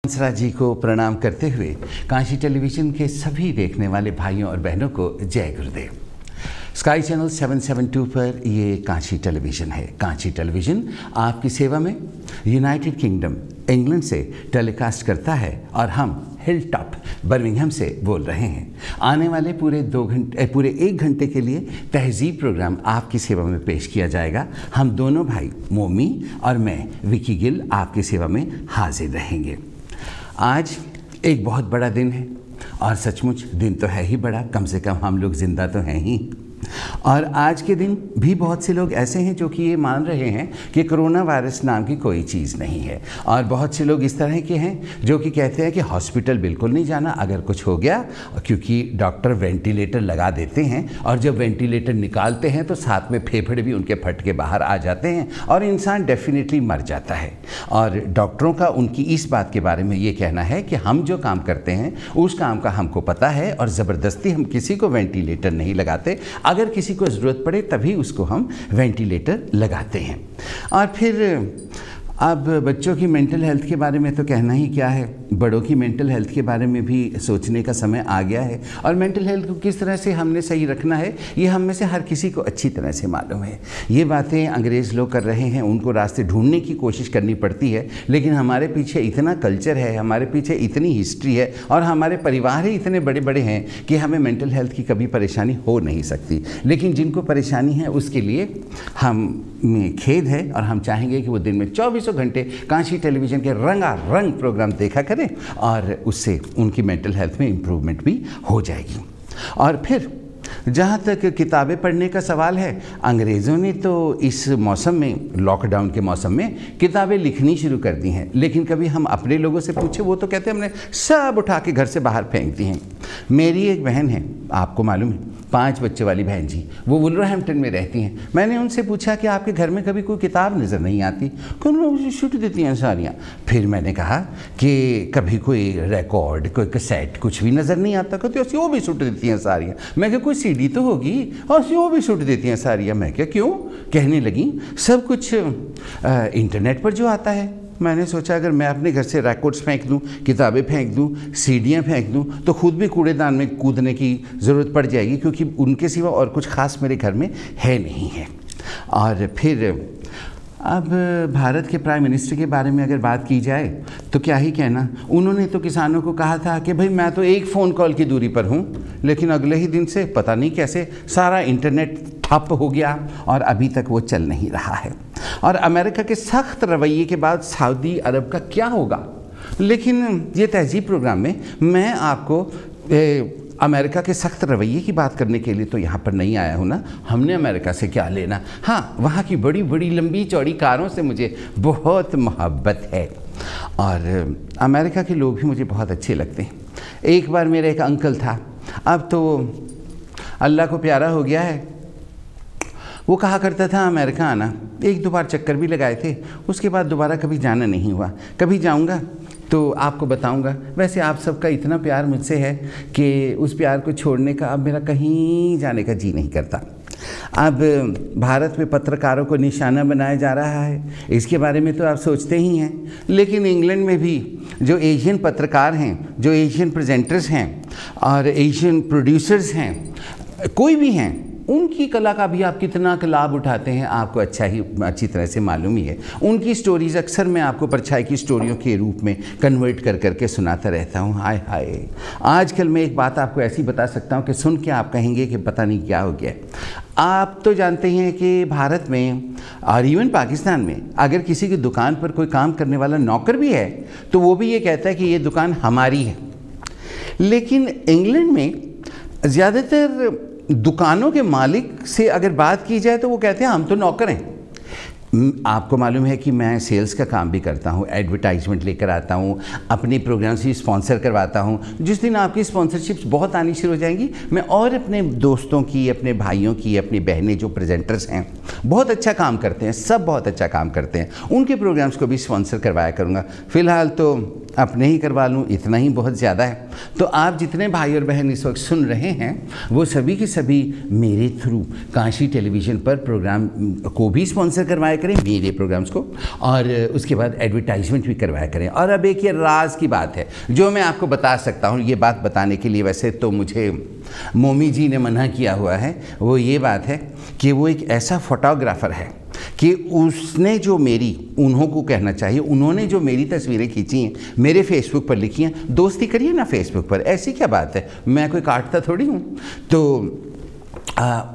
हंसराज जी को प्रणाम करते हुए काशी टेलीविज़न के सभी देखने वाले भाइयों और बहनों को जय गुरुदेव। स्काई चैनल 772 पर ये काशी टेलीविज़न है। काशी टेलीविज़न आपकी सेवा में यूनाइटेड किंगडम इंग्लैंड से टेलीकास्ट करता है और हम हिल टॉप बर्मिंघम से बोल रहे हैं। आने वाले पूरे 1 घंटे के लिए तहज़ीब प्रोग्राम आपकी सेवा में पेश किया जाएगा। हम दोनों भाई मोमी और मैं विकी गिल आपकी सेवा में हाजिर रहेंगे। आज एक बहुत बड़ा दिन है और सचमुच दिन तो है ही बड़ा, कम से कम हम लोग ज़िंदा तो हैं ही। और आज के दिन भी बहुत से लोग ऐसे हैं जो कि ये मान रहे हैं कि कोरोना वायरस नाम की कोई चीज़ नहीं है, और बहुत से लोग इस तरह के हैं जो कि कहते हैं कि हॉस्पिटल बिल्कुल नहीं जाना अगर कुछ हो गया, क्योंकि डॉक्टर वेंटिलेटर लगा देते हैं और जब वेंटिलेटर निकालते हैं तो साथ में फेफड़े भी उनके फट के बाहर आ जाते हैं और इंसान डेफिनेटली मर जाता है। और डॉक्टरों का उनकी इस बात के बारे में ये कहना है कि हम जो काम करते हैं उस काम का हमको पता है और ज़बरदस्ती हम किसी को वेंटिलेटर नहीं लगाते। अगर किसी को ज़रूरत पड़े तभी उसको हम वेंटिलेटर लगाते हैं। और फिर अब बच्चों की मेंटल हेल्थ के बारे में तो कहना ही क्या है, बड़ों की मेंटल हेल्थ के बारे में भी सोचने का समय आ गया है। और मेंटल हेल्थ को किस तरह से हमने सही रखना है ये हम में से हर किसी को अच्छी तरह से मालूम है। ये बातें अंग्रेज़ लोग कर रहे हैं, उनको रास्ते ढूंढने की कोशिश करनी पड़ती है, लेकिन हमारे पीछे इतना कल्चर है, हमारे पीछे इतनी हिस्ट्री है और हमारे परिवार ही इतने बड़े बड़े हैं कि हमें मेंटल हेल्थ की कभी परेशानी हो नहीं सकती। लेकिन जिनको परेशानी है उसके लिए हमें खेद है और हम चाहेंगे कि वो दिन में 24 घंटे काशी टेलीविज़न के रंगारंग प्रोग्राम देखा करें और उससे उनकी मेंटल हेल्थ में इम्प्रूवमेंट भी हो जाएगी। और फिर जहाँ तक किताबें पढ़ने का सवाल है, अंग्रेज़ों ने तो इस मौसम में, लॉकडाउन के मौसम में किताबें लिखनी शुरू कर दी हैं, लेकिन कभी हम अपने लोगों से पूछे वो तो कहते हैं हमने सब उठा के घर से बाहर फेंक दी हैं। मेरी एक बहन है, आपको मालूम है, 5 बच्चे वाली बहन जी, वो वुलवरहैम्पटन में रहती हैं। मैंने उनसे पूछा कि आपके घर में कभी कोई किताब नज़र नहीं आती? उन्होंने छुट देती हैं सारियाँ। फिर मैंने कहा कि कभी कोई रिकॉर्ड, कोई कैसेट, कुछ भी नज़र नहीं आता? कहते हैं वो भी छुट देती हैं सारियाँ। मैं क्या कोई सीडी तो होगी और वो भी छुट देती हैं सारियाँ। मैं क्या क्यों? कहने लगी सब कुछ इंटरनेट पर जो आता है। मैंने सोचा अगर मैं अपने घर से रिकॉर्ड्स फेंक दूं, किताबें फेंक दूं, सीडियां फेंक दूं तो खुद भी कूड़ेदान में कूदने की ज़रूरत पड़ जाएगी, क्योंकि उनके सिवा और कुछ ख़ास मेरे घर में है नहीं है। और फिर अब भारत के प्राइम मिनिस्टर के बारे में अगर बात की जाए तो क्या ही कहना। उन्होंने तो किसानों को कहा था कि भाई मैं तो एक फ़ोन कॉल की दूरी पर हूँ, लेकिन अगले ही दिन से पता नहीं कैसे सारा इंटरनेट ठप हो गया और अभी तक वो चल नहीं रहा है। और अमेरिका के सख्त रवैये के बाद सऊदी अरब का क्या होगा? लेकिन ये तहज़ीब प्रोग्राम में मैं आपको अमेरिका के सख्त रवैये की बात करने के लिए तो यहाँ पर नहीं आया हूँ ना। हमने अमेरिका से क्या लेना। हाँ, वहाँ की बड़ी बड़ी लंबी चौड़ी कारों से मुझे बहुत मोहब्बत है और अमेरिका के लोग भी मुझे बहुत अच्छे लगते हैं। एक बार मेरा एक अंकल था, अब तो अल्लाह को प्यारा हो गया है, वो कहा करता था अमेरिका आना। 1-2 बार चक्कर भी लगाए थे, उसके बाद दोबारा कभी जाना नहीं हुआ। कभी जाऊंगा तो आपको बताऊंगा। वैसे आप सबका इतना प्यार मुझसे है कि उस प्यार को छोड़ने का अब मेरा कहीं जाने का जी नहीं करता। अब भारत में पत्रकारों को निशाना बनाया जा रहा है, इसके बारे में तो आप सोचते ही हैं। लेकिन इंग्लैंड में भी जो एशियन पत्रकार हैं, जो एशियन प्रेजेंटर्स हैं और एशियन प्रोड्यूसर्स हैं, कोई भी हैं, उनकी कला का भी आप कितना लाभ उठाते हैं आपको अच्छी तरह से मालूम ही है। उनकी स्टोरीज़ अक्सर मैं आपको परछाई की स्टोरियों के रूप में कन्वर्ट कर करके सुनाता रहता हूँ। हाय हाय, आजकल मैं एक बात आपको ऐसी बता सकता हूँ कि सुन के आप कहेंगे कि पता नहीं क्या हो गया। आप तो जानते हैं कि भारत में और इवन पाकिस्तान में अगर किसी की दुकान पर कोई काम करने वाला नौकर भी है तो वो भी ये कहता है कि ये दुकान हमारी है। लेकिन इंग्लैंड में ज़्यादातर दुकानों के मालिक से अगर बात की जाए तो वो कहते हैं हम तो नौकर हैं। आपको मालूम है कि मैं सेल्स का काम भी करता हूँ, एडवर्टाइजमेंट लेकर आता हूँ, अपने प्रोग्राम से स्पॉन्सर करवाता हूँ। जिस दिन आपकी स्पॉन्सरशिप्स बहुत आनी शुरू हो जाएंगी, मैं और अपने दोस्तों की, अपने भाइयों की, अपनी बहनें जो प्रेजेंटर्स हैं, बहुत अच्छा काम करते हैं, सब बहुत अच्छा काम करते हैं, उनके प्रोग्राम्स को भी स्पॉन्सर करवाया करूँगा। फ़िलहाल तो अपने ही करवा लूँ, इतना ही बहुत ज़्यादा है। तो आप जितने भाई और बहन इस वक्त सुन रहे हैं वो सभी के सभी मेरे थ्रू काशी टेलीविज़न पर प्रोग्राम को भी स्पॉन्सर करवाया करें, मेरे प्रोग्राम्स को, और उसके बाद एडवर्टाइजमेंट भी करवाया करें। और अब एक ये राज की बात है जो मैं आपको बता सकता हूँ। ये बात बताने के लिए वैसे तो मुझे मोमी जी ने मना किया हुआ है। वो ये बात है कि वो एक ऐसा फोटोग्राफ़र है कि उसने जो मेरी, उन्हों को कहना चाहिए, उन्होंने जो मेरी तस्वीरें खींची हैं, मेरे फेसबुक पर लिखी हैं। दोस्ती करिए ना फेसबुक पर, ऐसी क्या बात है, मैं कोई काटता थोड़ी हूँ। तो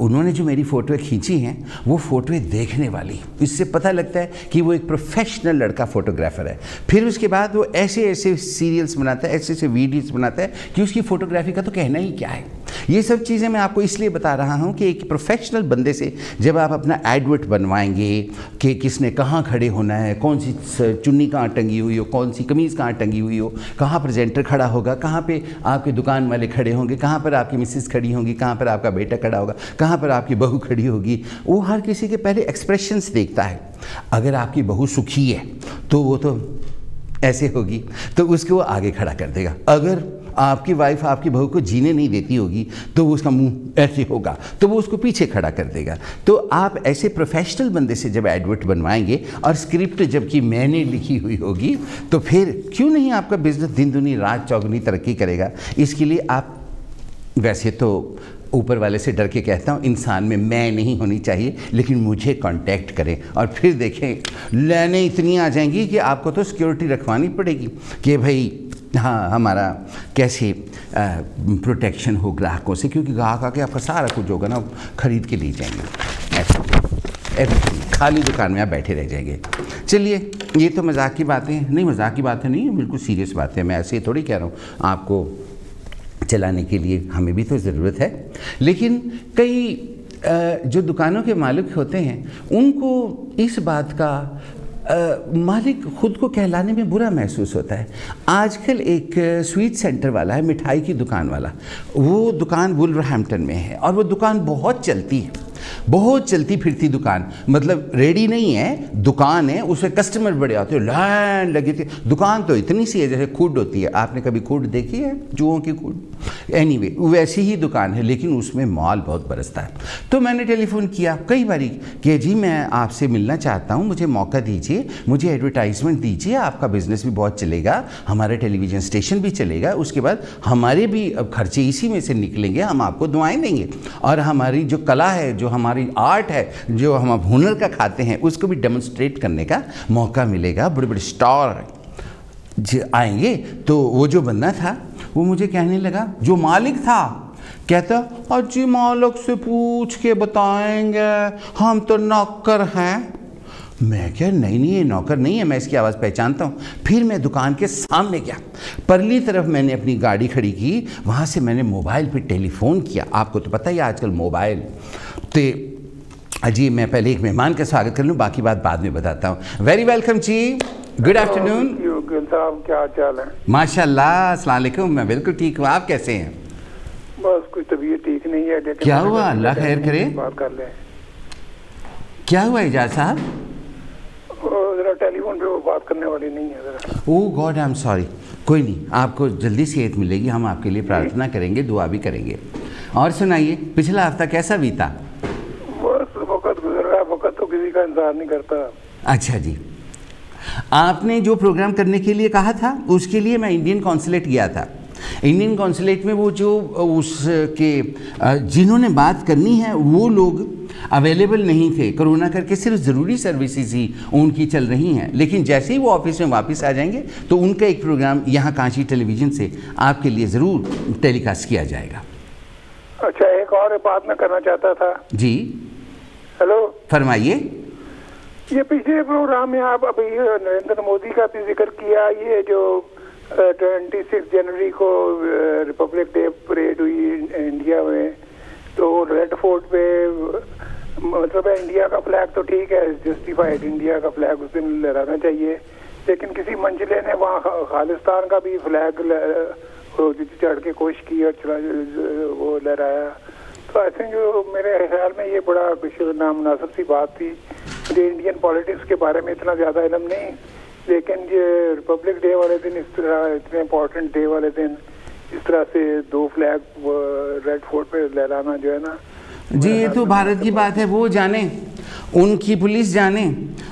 उन्होंने जो मेरी फ़ोटोएं खींची हैं वो फ़ोटोएं देखने वाली, इससे पता लगता है कि वो एक प्रोफेशनल लड़का फ़ोटोग्राफ़र है। फिर उसके बाद वो ऐसे ऐसे सीरियल्स बनाता है, ऐसे ऐसे वीडियोस बनाता है कि उसकी फ़ोटोग्राफी का तो कहना ही क्या है। ये सब चीज़ें मैं आपको इसलिए बता रहा हूँ कि एक प्रोफेशनल बंदे से जब आप अपना एडवर्ट बनवाएंगे कि किसने कहाँ खड़े होना है, कौन सी चुन्नी कहाँ टंगी हुई हो, कौन सी कमीज़ कहाँ टंगी हुई हो, कहाँ प्रेजेंटर खड़ा होगा, कहाँ पे आपके दुकान वाले खड़े होंगे, कहाँ पर आपकी मिसेस खड़ी होंगी, कहाँ पर आपका बेटा खड़ा होगा, कहाँ पर आपकी बहू खड़ी होगी, वो हर किसी के पहले एक्सप्रेशंस देखता है। अगर आपकी बहू सुखी है तो वो तो ऐसे होगी, तो उसको वो आगे खड़ा कर देगा। अगर आपकी वाइफ आपकी बहू को जीने नहीं देती होगी तो वो उसका मुंह ऐसे होगा, तो वो उसको पीछे खड़ा कर देगा। तो आप ऐसे प्रोफेशनल बंदे से जब एडवर्ट बनवाएंगे और स्क्रिप्ट जबकि मैंने लिखी हुई होगी, तो फिर क्यों नहीं आपका बिजनेस दिन दुनी रात चौगुनी तरक्की करेगा। इसके लिए आप, वैसे तो ऊपर वाले से डर के कहता हूँ, इंसान में मैं नहीं होनी चाहिए, लेकिन मुझे कांटेक्ट करें और फिर देखें लेने इतनी आ जाएंगी कि आपको तो सिक्योरिटी रखवानी पड़ेगी कि भाई हाँ हमारा कैसे प्रोटेक्शन हो ग्राहकों से, क्योंकि ग्राहक आके आपका सारा कुछ होगा ना खरीद के ले जाएंगे। ऐसे खाली दुकान में आप बैठे रह जाएंगे। चलिए, ये तो मजाक की बातें हैं, नहीं मजाक की बातें नहीं है, बिल्कुल सीरियस बातें हैं। मैं ऐसे थोड़ी कह रहा हूँ, आपको चलाने के लिए हमें भी तो ज़रूरत है। लेकिन कई जो दुकानों के मालिक होते हैं उनको इस बात का मालिक खुद को कहलाने में बुरा महसूस होता है। आजकल एक स्वीट सेंटर वाला है, मिठाई की दुकान वाला, वो दुकान वुल्वरहैम्पटन में है और वो दुकान बहुत चलती है, बहुत चलती फिरती दुकान, मतलब रेडी नहीं है, दुकान है, उसमें कस्टमर बड़े आते हैं, लाइन लगी थी। दुकान तो इतनी सी है जैसे खुड होती है। आपने कभी खुड देखी है, चूहों की खुड? एनीवे, वैसी ही दुकान है, लेकिन उसमें माल बहुत बरसता है। तो मैंने टेलीफोन किया कई बारी कि जी मैं आपसे मिलना चाहता हूँ, मुझे मौका दीजिए, मुझे एडवर्टाइजमेंट दीजिए, आपका बिजनेस भी बहुत चलेगा, हमारा टेलीविज़न स्टेशन भी चलेगा, उसके बाद हमारे भी खर्चे इसी में से निकलेंगे, हम आपको दुआएं देंगे और हमारी जो कला है, जो हमारी आर्ट है, जो हम हुनर का खाते हैं, उसको भी डेमोन्स्ट्रेट करने का मौका मिलेगा। बड़े बड़े स्टार आएंगे। तो वो जो बंदा था वो मुझे कहने लगा, जो मालिक था, कहता अजी मालिक से पूछ के बताएंगे, हम तो नौकर हैं। मैं क्या, नहीं नहीं ये नौकर नहीं है, मैं इसकी आवाज़ पहचानता हूँ। फिर मैं दुकान के सामने गया, परली तरफ मैंने अपनी गाड़ी खड़ी की, वहाँ से मैंने मोबाइल पे टेलीफोन किया। आपको तो पता ही आजकल मोबाइल तो जी। मैं पहले एक मेहमान का स्वागत कर लूँ, बाकी बात बाद में बताता हूँ। वेरी वेलकम जी, गुड आफ्टरनून साहब, क्या चाल है? माशाल्लाह, अस्सलाम वालेकुम। मैं बिल्कुल ठीक हूँ, आप कैसे हैं? बस कुछ तबीयत ठीक नहीं है। क्या हुआ? अल्लाह खैर करे। बात कर लें। क्या हुआ इजाज साहब? जरा टेलीफोन पे वो बात करने वाली नहीं है जरा। ओह गॉड, आई एम सॉरी। कोई नहीं, आपको जल्दी सेहत मिलेगी, हम आपके लिए प्रार्थना करेंगे, दुआ भी करेंगे। और सुनाइए, पिछला हफ्ता कैसा बीता? बस वक्त गुजर रहा है, वक्त तो किसी का इंतजार नहीं करता। अच्छा जी, आपने जो प्रोग्राम करने के लिए कहा था उसके लिए मैं इंडियन कॉन्सुलेट गया था। इंडियन कॉन्सुलेट में वो जो उसके जिन्होंने बात करनी है वो लोग अवेलेबल नहीं थे, कोरोना करके सिर्फ ज़रूरी सर्विसेज ही उनकी चल रही हैं। लेकिन जैसे ही वो ऑफिस में वापस आ जाएंगे तो उनका एक प्रोग्राम यहाँ काशी टेलीविज़न से आपके लिए ज़रूर टेलीकास्ट किया जाएगा। अच्छा, एक और बात मैं करना चाहता था जी। हेलो, फरमाइए। ये पिछले प्रोग्राम में आप अभी नरेंद्र मोदी का भी जिक्र किया, ये जो 26 जनवरी को रिपब्लिक डे परेड हुई इंडिया में, तो रेड फोर्ट पे मतलब इंडिया का फ्लैग तो ठीक है, जस्टिफाइड, इंडिया का फ्लैग उस दिन लहराना चाहिए, लेकिन किसी मंजिले ने वहाँ खालिस्तान का भी फ्लैग चढ़ के कोशिश की और वो लहराया। तो ऐसे जो मेरे ख्याल में ये बड़ा नामुनासिब सी बात थी। मुझे इंडियन पॉलिटिक्स के बारे में इतना ज़्यादा इल्म नहीं, लेकिन ये रिपब्लिक डे वाले दिन इस तरह इतने इम्पोर्टेंट डे वाले दिन इस तरह से 2 फ्लैग रेड फोर्ट पे लहराना जो है ना जी, ये तो भारत की बात है। वो जाने, उनकी पुलिस जाने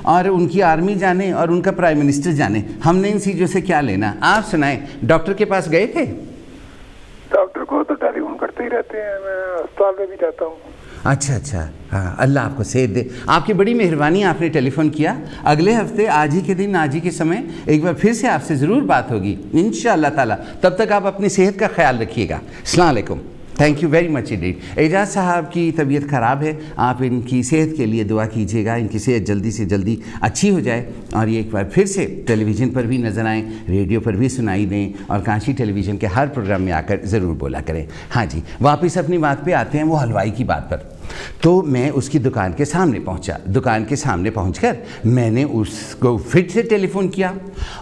और उनकी आर्मी जाने और उनका प्राइम मिनिस्टर जाने, हमने इन चीज़ों से क्या लेना। आप सुनाए, डॉक्टर के पास गए थे? डॉक्टर को तो टेलीफोन करते ही रहते हैं, मैं अस्पताल में भी जाता हूँ। अच्छा अच्छा, हाँ, अल्लाह आपको सेहत दे। आपकी बड़ी मेहरबानी, आपने टेलीफोन किया। अगले हफ्ते आज ही के दिन, आज ही के समय एक बार फिर से आपसे ज़रूर बात होगी इंशाअल्लाह ताला। तब तक आप अपनी सेहत का ख्याल रखिएगा। अस्सलाम वालेकुम, thank you very much indeed. एजाज साहब की तबीयत ख़राब है, आप इनकी सेहत के लिए दुआ कीजिएगा, इनकी सेहत जल्दी से जल्दी अच्छी हो जाए और ये एक बार फिर से टेलीविज़न पर भी नज़र आएँ, रेडियो पर भी सुनाई दें और काशी टेलीविज़न के हर प्रोग्राम में आकर ज़रूर बोला करें। हाँ जी, वापस अपनी बात पे आते हैं, वो हलवाई की बात पर। तो मैं उसकी दुकान के सामने पहुंचा। दुकान के सामने पहुंचकर मैंने उसको फिर से टेलीफोन किया।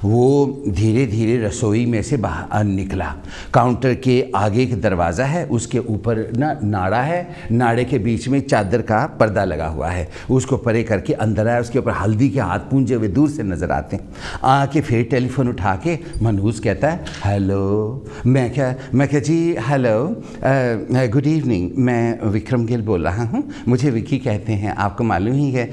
वो धीरे धीरे रसोई में से बाहर निकला। काउंटर के आगे एक दरवाज़ा है, उसके ऊपर ना नाड़ा है, नाड़े के बीच में चादर का पर्दा लगा हुआ है। उसको परे करके अंदर आया, उसके ऊपर हल्दी के हाथ पूंजे हुए दूर से नज़र आते हैं। आके फिर टेलीफोन उठा के मनहूस कहता है हेलो। मैं क्या जी हेलो, गुड इवनिंग, मैं विक्रम गिल बोल रहा हूँ। मुझे विकी कहते हैं, आपको मालूम ही है।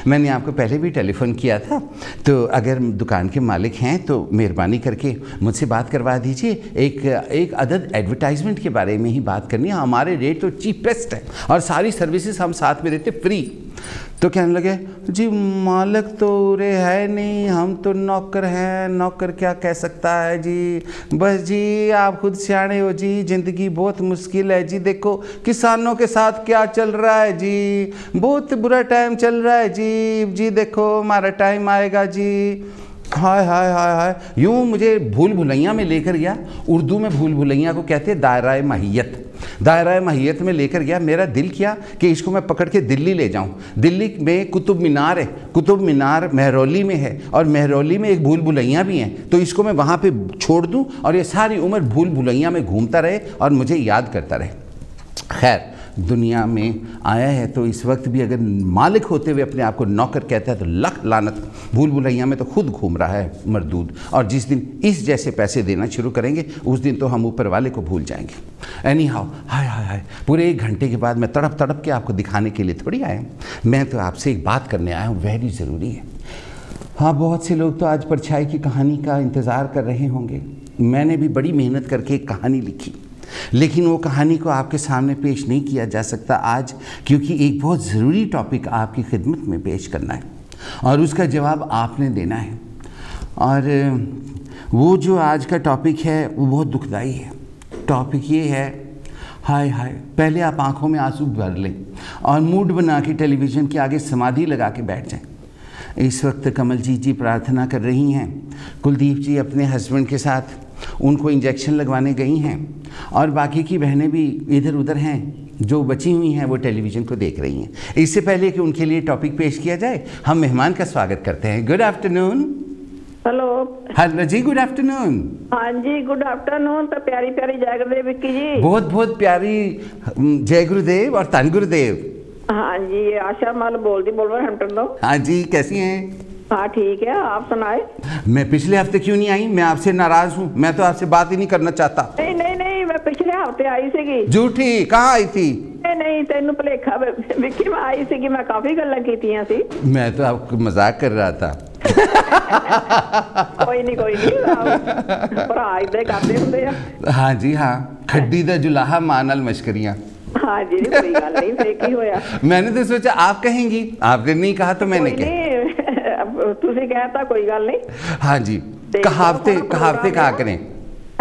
मैंने आपको पहले भी टेलीफोन किया था, तो अगर दुकान के मालिक हैं तो मेहरबानी करके मुझसे बात करवा दीजिए। एक अदद एडवर्टाइजमेंट के बारे में ही बात करनी है। हमारे रेट तो चीपेस्ट है और सारी सर्विसेज हम साथ में देते फ्री। तो कहने लगे जी मालिक तो रे है नहीं, हम तो नौकर हैं, नौकर क्या कह सकता है जी। बस जी आप खुद सियाने हो जी, ज़िंदगी बहुत मुश्किल है जी। देखो किसानों के साथ क्या चल रहा है जी, बहुत बुरा टाइम चल रहा है जी देखो हमारा टाइम आएगा जी। हाय हाय हाय हाय, यूँ मुझे भूल भुलैया में लेकर गया। उर्दू में भूल भुलैया को कहते हैं दायरा माहियत। दायरा माहियत में लेकर गया। मेरा दिल किया कि इसको मैं पकड़ के दिल्ली ले जाऊं। दिल्ली में कुतुब मीनार है, कुतुब मीनार महरौली में है और महरौली में एक भूल भुलैया भी हैं, तो इसको मैं वहाँ पे छोड़ दूं और ये सारी उम्र भूल भुलैया में घूमता रहे और मुझे याद करता रहे। खैर, दुनिया में आया है तो इस वक्त भी अगर मालिक होते हुए अपने आप को नौकर कहता है तो लख लानत। भूल भुलैया में तो खुद घूम रहा है मरदूद, और जिस दिन इस जैसे पैसे देना शुरू करेंगे उस दिन तो हम ऊपर वाले को भूल जाएंगे। एनी हाउ, हाय हाय हाय, पूरे 1 घंटे के बाद मैं तड़प तड़प के आपको दिखाने के लिए थोड़ी आया हूँ। मैं तो आपसे एक बात करने आया हूँ, वेरी ज़रूरी है। हाँ, बहुत से लोग तो आज परछाई की कहानी का इंतज़ार कर रहे होंगे। मैंने भी बड़ी मेहनत करके एक कहानी लिखी, लेकिन वो कहानी को आपके सामने पेश नहीं किया जा सकता आज, क्योंकि एक बहुत ज़रूरी टॉपिक आपकी खिदमत में पेश करना है और उसका जवाब आपने देना है। और वो जो आज का टॉपिक है वो बहुत दुखदाई है। टॉपिक ये है, हाय हाय, पहले आप आंखों में आंसू भर लें और मूड बना के टेलीविज़न के आगे समाधि लगा के बैठ जाएं। इस वक्त कमलजीत जी प्रार्थना कर रही हैं, कुलदीप जी अपने हस्बैंड के साथ उनको इंजेक्शन लगवाने गई हैं और बाकी की बहनें भी इधर उधर हैं, जो बची हुई हैं वो टेलीविज़न को देख रही हैं। इससे पहले कि उनके लिए टॉपिक पेश किया जाए, हम मेहमान का स्वागत करते हैं। Good afternoon. हेलो। हेलो जी, गुड आफ्टरनून। हाँ जी, गुड आफ्टरनून। तो प्यारी प्यारी जय गुरुदेव विक्की जी। बहुत बहुत प्यारी जय गुरुदेव और धन गुरुदेव। हाँ जी, ये आशा माल बोल रहे हेम्पटन दो। हाँ जी, कैसी हैं? हाँ ठीक है, आप सुनाए। मैं पिछले हफ्ते क्यों नहीं आई? मैं आपसे नाराज हूँ, मैं तो आपसे बात ही नहीं करना चाहता। नहीं नहीं नहीं, मैं पिछले हफ्ते आई सी। झूठी, कहाँ आई थी? नहीं, तेन भुलेखा विक्की, मैं आई सी, मैं काफी गल्लां कीतियां सी। मैं तो आपको मजाक कर रहा था। कोई नहीं भरा इदा करते हुंदे आ। हाँ जी हाँ, खड्डी दा जुलाहा मां नाल मशकरियां। हाँ जी, कोई गल नहीं, फिर की होया। मैंने तो सोचा आप कहेंगी, आपने नहीं कहा तो मैंने कहा। तुसी कहता, कोई गल नहीं। हाँ जी, कहावते कहा करें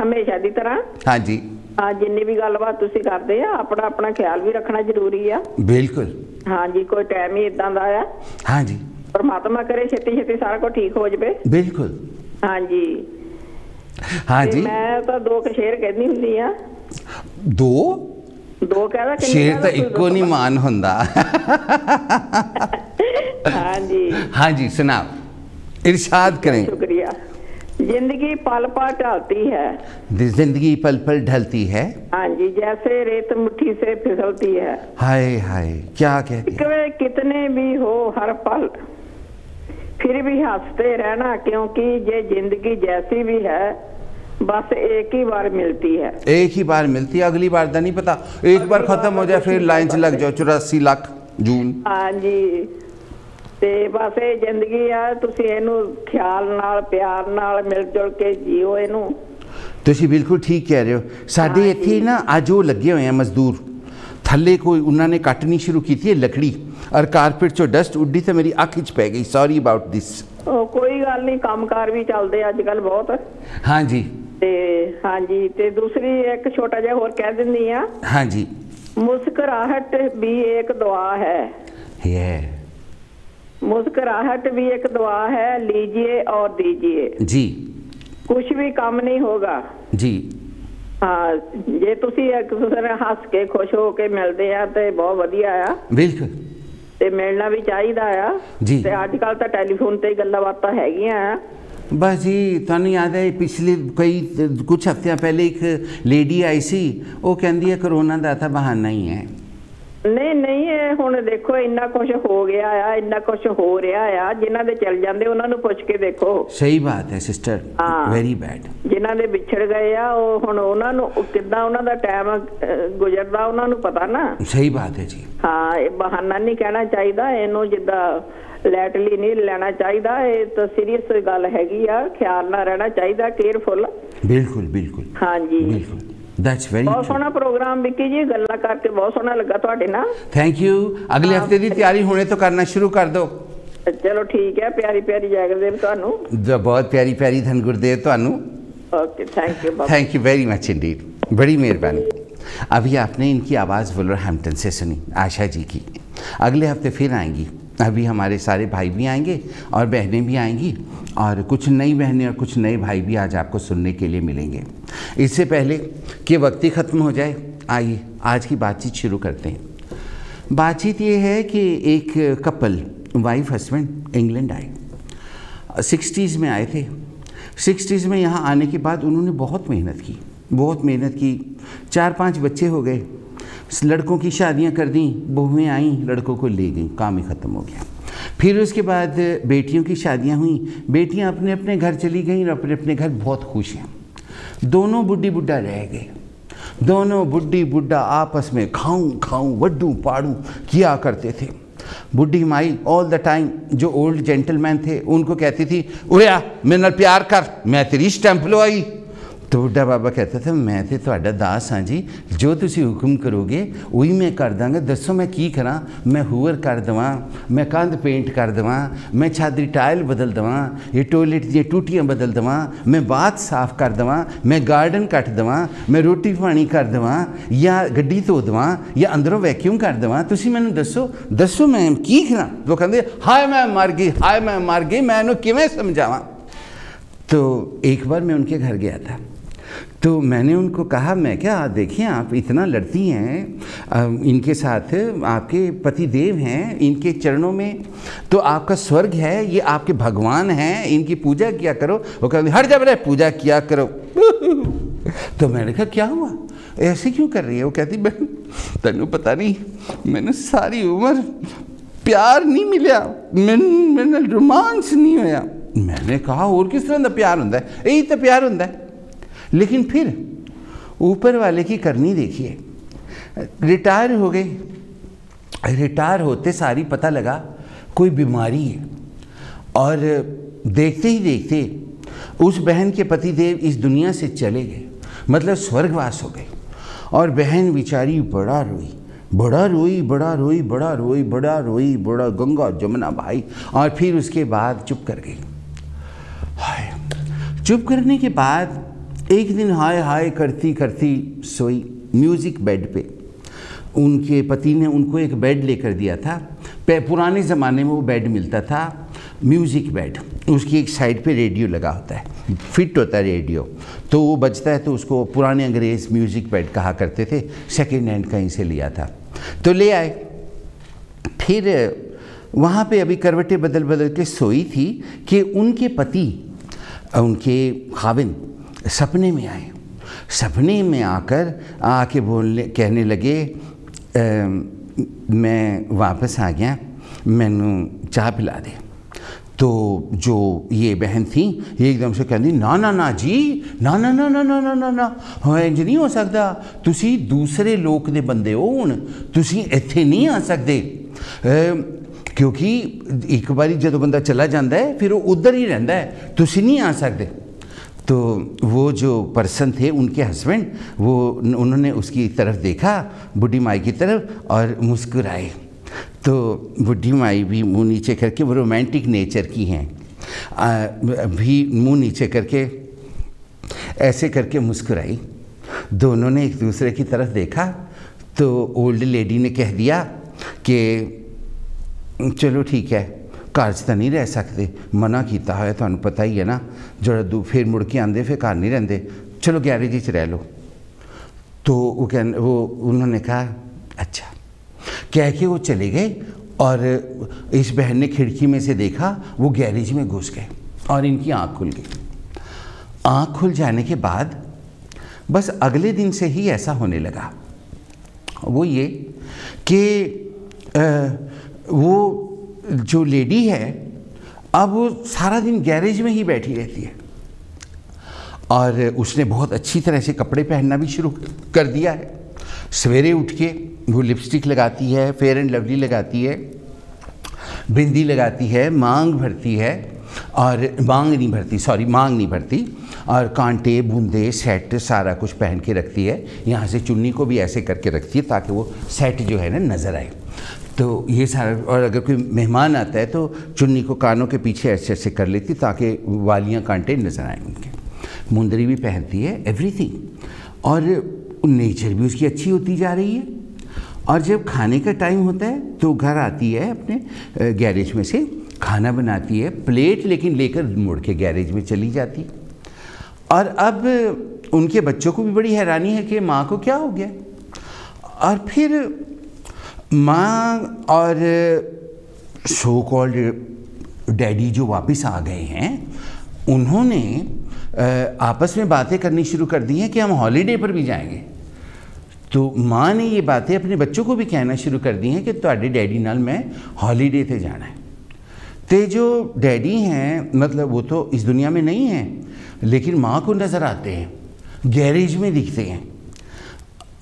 हमेशा दी तरह। हाँ जी, हाँ, जिन्नी भी गलबात तुसी करते हैं, अपना अपना ख्याल भी रखना जरूरी है। बिल्कुल। हाँ जी, कोई टाइम ही इदा दा आ। हाँ जी, परमात्मा करे छेती छेती सारा कुछ ठीक हो जाए। बिल्कुल। हाँ जी, हाँ जी। मैं तो 2 शेर कहनी हुंदी आ। दो कहदा, शेर तो इको नहीं मान हुंदा। हाँ जी, हाँ जी, सुनाओ, इरशाद करें। शुक्रिया। जिंदगी पल पल ढलती है। जिंदगी पल पल ढलती है। हाँ जी, जैसे रेत मुट्ठी से फिसलती है। हाय हाय, क्या कहती है? कितने भी हो हर पल फिर भी हंसते रहना, क्योंकि ये जिंदगी जैसी भी है बस एक ही बार मिलती है। एक ही बार मिलती है, अगली बार का नहीं पता, एक बार खत्म हो जाए फिर लाइन च लग जाओ 84 ਲੱਖ जून। हाँ जी, ਤੇ ਬਸ ਇਹ ਜ਼ਿੰਦਗੀ ਆ, ਤੁਸੀਂ ਇਹਨੂੰ ਖਿਆਲ ਨਾਲ ਪਿਆਰ ਨਾਲ ਮਿਲ ਜੁਲ ਕੇ ਜੀਓ ਇਹਨੂੰ। ਤੁਸੀਂ ਬਿਲਕੁਲ ਠੀਕ ਕਹਿ ਰਹੇ ਹੋ। ਸਾਡੇ ਇੱਥੇ ਨਾ ਅੱਜ ਉਹ ਲੱਗੇ ਹੋਏ ਆ ਮਜ਼ਦੂਰ, ਥੱਲੇ ਕੋਈ ਉਹਨਾਂ ਨੇ ਕੱਟਣੀ ਸ਼ੁਰੂ ਕੀਤੀ ਹੈ ਲੱਕੜੀ, ਔਰ ਕਾਰਪੇਟ ਚੋਂ ਡਸਟ ਉੱਡੀ ਤੇ ਮੇਰੀ ਅੱਖ 'ਚ ਪੈ ਗਈ। Sorry about this. ਕੋਈ ਗੱਲ ਨਹੀਂ, ਕੰਮਕਾਰ ਵੀ ਚੱਲਦੇ ਅੱਜ ਕੱਲ ਬਹੁਤ। ਹਾਂਜੀ ਤੇ ਹਾਂਜੀ, ਤੇ ਦੂਸਰੀ ਇੱਕ ਛੋਟਾ ਜਿਹਾ ਹੋਰ ਕਹਿ ਦਿੰਦੀ ਆ। ਹਾਂਜੀ, मुस्कुराहट भी एक दुआ है। मुस्कुराहट भी एक दुआ है, लीजिए और दीजिए जी, कुछ भी कम नहीं होगा जी। हाँ, जे तुसी एक दूसरे ने हस के खुश हो के मिलते हैं तो बहुत वधिया आ। बिल्कुल, ते मिलना भी चाहिदा आ जी। ते अजकल तो टैलीफोन ते गल्लां बातां हैगियां आ। बस जी, तुहानू याद है पिछले कुछ हफ्तियां पहले एक लेडी आई सी, वो कहती है कोरोना का तो बहाना ही है। नहीं नहीं, ये हुण देखो इन्ना कुछ हो गया आ, इन्ना कुछ हो रहा आ, जिन्हां दे चल जांदे उन्हां नूं पुछ के देखो। सही बात है सिस्टर, वेरी बैड। जिन्हां दे विछड़ गए आ, ਉਹ ਹੁਣ ਉਹਨਾਂ ਨੂੰ ਕਿੱਦਾਂ ਉਹਨਾਂ ਦਾ ਟਾਈਮ ਗੁਜ਼ਰਦਾ ਉਹਨਾਂ ਨੂੰ ਪਤਾ ਨਾ। ਸਹੀ ਬਾਤ ਹੈ ਜੀ। ਹਾਂ, ਇਹ ਬਹਾਨਾ ਨਹੀਂ ਕਹਿਣਾ ਚਾਹੀਦਾ ਇਹਨੂੰ, ਜਿੱਦਾਂ ਲੈਟਲੀ ਨਹੀਂ ਲੈਣਾ ਚਾਹੀਦਾ। ਇਹ ਤਾਂ ਸੀਰੀਅਸ ਗੱਲ ਹੈਗੀ ਆ, ਖਿਆਲ ਨਾਲ ਰਹਿਣਾ ਚਾਹੀਦਾ, ਕੇਅਰਫੁਲ। ਬਿਲਕੁਲ ਬਿਲकुल ਹਾਂਜੀ, ਬਿਲकुल। That's very बहुत सोहना प्रोग्राम विक्की जी, गल्लां करके बहुत सोहना लगा तुहाडे नाल। Thank you. अगले हफ्ते की तैयारी होने तो करना शुरू कर दो। चलो ठीक है, प्यारी प्यारी जय गुरुदेव तुहानू। बहुत प्यारी प्यारी धन गुरुदेव तुहानू। Okay, thank you, thank you very much indeed, बड़ी मेहरबानी। अभी आपने इनकी आवाज़ वुलवरहैम्पटन से सुनी, आशा जी की। अगले हफ्ते फिर आएंगी, अभी हमारे सारे भाई भी आएंगे और बहनें भी आएंगी, और कुछ नई बहनें और कुछ नए भाई भी आज आपको सुनने के लिए मिलेंगे। इससे पहले कि वक्त ही ख़त्म हो जाए, आइए आज की बातचीत शुरू करते हैं। बातचीत ये है कि एक कपल, वाइफ हस्बैंड, इंग्लैंड आए, 60s में आए थे। 60s में यहाँ आने के बाद उन्होंने बहुत मेहनत की, बहुत मेहनत की। 4-5 बच्चे हो गए, लड़कों की शादियां कर दी, बहुएं आईं, लड़कों को ले गई, काम ही ख़त्म हो गया। फिर उसके बाद बेटियों की शादियां हुई, बेटियां अपने अपने घर चली गईं और अपने अपने घर बहुत खुश हैं। दोनों बुढ़ी बुढ़ा रह गए, दोनों बुढ़ी बुढ़ा आपस में खाऊं खाऊं वड्डू पाड़ू किया करते थे। बुढ़ी माई ऑल द टाइम, जो ओल्ड जेंटलमैन थे, उनको कहती थी, उया मेरे नाल प्यार कर, मैं तेरी स्टैंप लवाई। तो बुढ़ा बाबा कहता था, मैं तो तुहाडा दास हाँ जी, जो तुसी हुक्म करोगे वही मैं कर दांगा, दसो मैं की करा। मैं हूवर कर देवां, मैं कंध पेंट कर देवां, मैं छत दी टाइल बदल देवां, ये टॉयलेट दी टूटियां बदल देवां, मैं बाथ साफ कर देवां, मैं गार्डन कट देवां, मैं रोटी पानी कर देवां, या गड्डी धो देवां, या अंदरों वैक्यूम कर देवां, तुसी मैनूं दसो दसो मैं की करा। तो कहंदे, हाय मैं मर गई, हाय मैं मर गई, मैं इन्हूं किवें समझावां। तो एक बार मैं उनके घर गया था, तो मैंने उनको कहा, मैं क्या देखिए आप इतना लड़ती हैं, इनके साथ आपके पति देव हैं, इनके चरणों में तो आपका स्वर्ग है, ये आपके भगवान हैं, इनकी पूजा किया करो। वो कहते हर जब रहे पूजा किया करो। तो मैंने कहा क्या हुआ, ऐसे क्यों कर रही है? वो कहती, तेनू पता नहीं, मैंने सारी उम्र प्यार नहीं मिला, मैंने रोमांस नहीं होया। मैंने कहा और किस तरह का प्यार होंदा है? यही तो प्यार होंदा है। लेकिन फिर ऊपर वाले की करनी देखिए, रिटायर हो गए, रिटायर होते सारी पता लगा कोई बीमारी है, और देखते ही देखते उस बहन के पतिदेव इस दुनिया से चले गए, मतलब स्वर्गवास हो गए। और बहन बेचारी बड़ा रोई, बड़ा रोई, बड़ा रोई, बड़ा रोई, बड़ा रोई, बड़ा गंगा जमुना भाई। और फिर उसके बाद चुप कर गई। हाय, चुप करने के बाद एक दिन हाय हाय करती करती सोई म्यूज़िक बेड पे। उनके पति ने उनको एक बेड लेकर दिया था, पुराने ज़माने में वो बेड मिलता था, म्यूज़िक बेड, उसकी एक साइड पे रेडियो लगा होता है, फिट होता है रेडियो, तो वो बजता है, तो उसको पुराने अंग्रेज़ म्यूज़िक बेड कहा करते थे। सेकेंड हैंड कहीं से लिया था, तो ले आए। फिर वहाँ पे अभी करवटें बदल बदल के सोई थी कि उनके पति, उनके खाविंद सपने में आए। सपने में आके बोलने कहने लगे, मैं वापस आ गया, मैनू चाह पिला दे। तो जो ये बहन थी ये एकदम से कहती ना ना ना जी ना ना ना ना ना ना ना ना हाँ इंज नहीं हो सकता, तुसी दूसरे लोक दे बंदे हो, हुण तुसी इत्थे नहीं आ सकते, क्योंकि एक बारी जो बंदा चला जाता है फिर वो उधर ही रहता है, तुसी नहीं आ सकते। तो वो जो पर्सन थे उनके हस्बैंड वो उन्होंने उसकी तरफ देखा, बुढ़ी माई की तरफ, और मुस्कुराए। तो बुढ़ी माई भी मुंह नीचे करके, वो रोमांटिक नेचर की हैं, भी मुंह नीचे करके ऐसे करके मुस्कुराई। दोनों ने एक दूसरे की तरफ देखा तो ओल्ड लेडी ने कह दिया कि चलो ठीक है, घर तो नहीं रह सकते, मना किया है, तुहानू पता ही है ना, जो फिर मुड़ के आते फिर घर नहीं रहते, चलो गैरेज रह लो। तो वो उन्होंने कहा अच्छा, कह के वो चले गए और इस बहन ने खिड़की में से देखा वो गैरेज में घुस गए और इनकी आँख खुल गई। आँख खुल जाने के बाद बस अगले दिन से ही ऐसा होने लगा, वो ये कि वो जो लेडी है अब वो सारा दिन गैरेज में ही बैठी रहती है और उसने बहुत अच्छी तरह से कपड़े पहनना भी शुरू कर दिया है। सवेरे उठ के वो लिपस्टिक लगाती है, फेयर एंड लवली लगाती है, बिंदी लगाती है, मांग भरती है, और मांग नहीं भरती, और कांटे बूंदे सेट सारा कुछ पहन के रखती है। यहाँ से चुन्नी को भी ऐसे करके रखती है ताकि वो सेट जो है ना नज़र आए। तो ये सारा, और अगर कोई मेहमान आता है तो चुन्नी को कानों के पीछे ऐसे ऐसे कर लेती ताकि वालियाँ कांटे नज़र आए उनके। मुंदरी भी पहनती है, एवरीथिंग, और नेचर भी उसकी अच्छी होती जा रही है। और जब खाने का टाइम होता है तो घर आती है, अपने गैरेज में से खाना बनाती है, प्लेट लेकिन लेकर मुड़ के गैरेज में चली जाती। और अब उनके बच्चों को भी बड़ी हैरानी है कि माँ को क्या हो गया। और फिर माँ और सो कॉल्ड डैडी जो वापस आ गए हैं, उन्होंने आपस में बातें करनी शुरू कर दी हैं कि हम हॉलीडे पर भी जाएंगे। तो माँ ने ये बातें अपने बच्चों को भी कहना शुरू कर दी हैं कि तुहाडे डैडी नाल मैं हॉलीडे पे जाना है। तो जो डैडी हैं मतलब वो तो इस दुनिया में नहीं हैं, लेकिन माँ को नज़र आते हैं, गैरेज में दिखते हैं।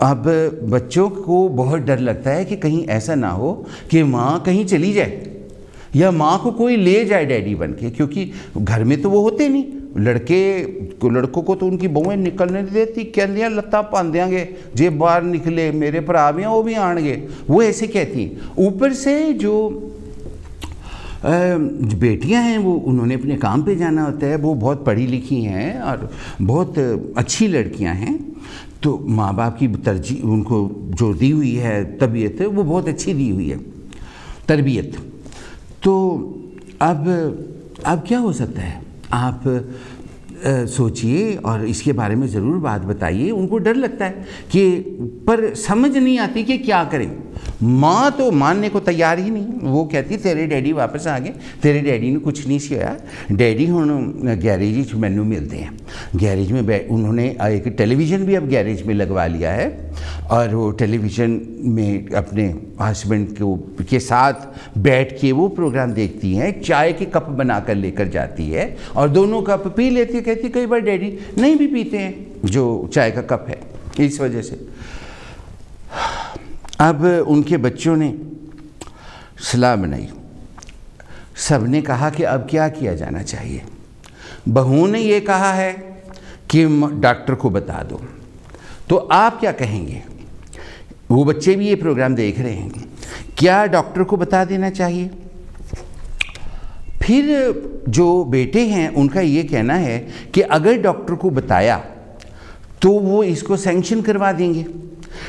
अब बच्चों को बहुत डर लगता है कि कहीं ऐसा ना हो कि माँ कहीं चली जाए या माँ को कोई ले जाए डैडी बन के, क्योंकि घर में तो वो होते नहीं। लड़कों को तो उनकी बहुएं निकलने नहीं देती, कहदियाँ लत्ता पान देंगे जे बाहर निकले, मेरे भरा भी हैं वो भी आएंगे, वो ऐसे कहती हैं। ऊपर से जो बेटियां हैं वो उन्होंने अपने काम पे जाना होता है, वो बहुत पढ़ी लिखी हैं और बहुत अच्छी लड़कियां हैं। तो माँ बाप की तरजीह उनको जो दी हुई है तबीयत, वो बहुत अच्छी दी हुई है तरबियत। तो अब क्या हो सकता है, आप सोचिए और इसके बारे में ज़रूर बात बताइए। उनको डर लगता है कि, पर समझ नहीं आती कि क्या करें। माँ तो मानने को तैयार ही नहीं, वो कहती तेरे डैडी वापस आ गए, तेरे डैडी ने कुछ नहीं किया, डैडी हुण गैरेज मैनू मिलते हैं। गैरेज में उन्होंने एक टेलीविज़न भी अब गैरेज में लगवा लिया है और वो टेलीविज़न में अपने हस्बैंड के साथ बैठ के वो प्रोग्राम देखती हैं, चाय के कप बना कर लेकर जाती है और दोनों कप पी लेती है। कहती कई बार डैडी नहीं भी पीते हैं जो चाय का कप है, इस वजह से। अब उनके बच्चों ने सलाह बनाई, सब ने कहा कि अब क्या किया जाना चाहिए। बहू ने ये कहा है कि डॉक्टर को बता दो, तो आप क्या कहेंगे? वो बच्चे भी ये प्रोग्राम देख रहे हैं, क्या डॉक्टर को बता देना चाहिए? फिर जो बेटे हैं उनका ये कहना है कि अगर डॉक्टर को बताया तो वो इसको सैंक्शन करवा देंगे,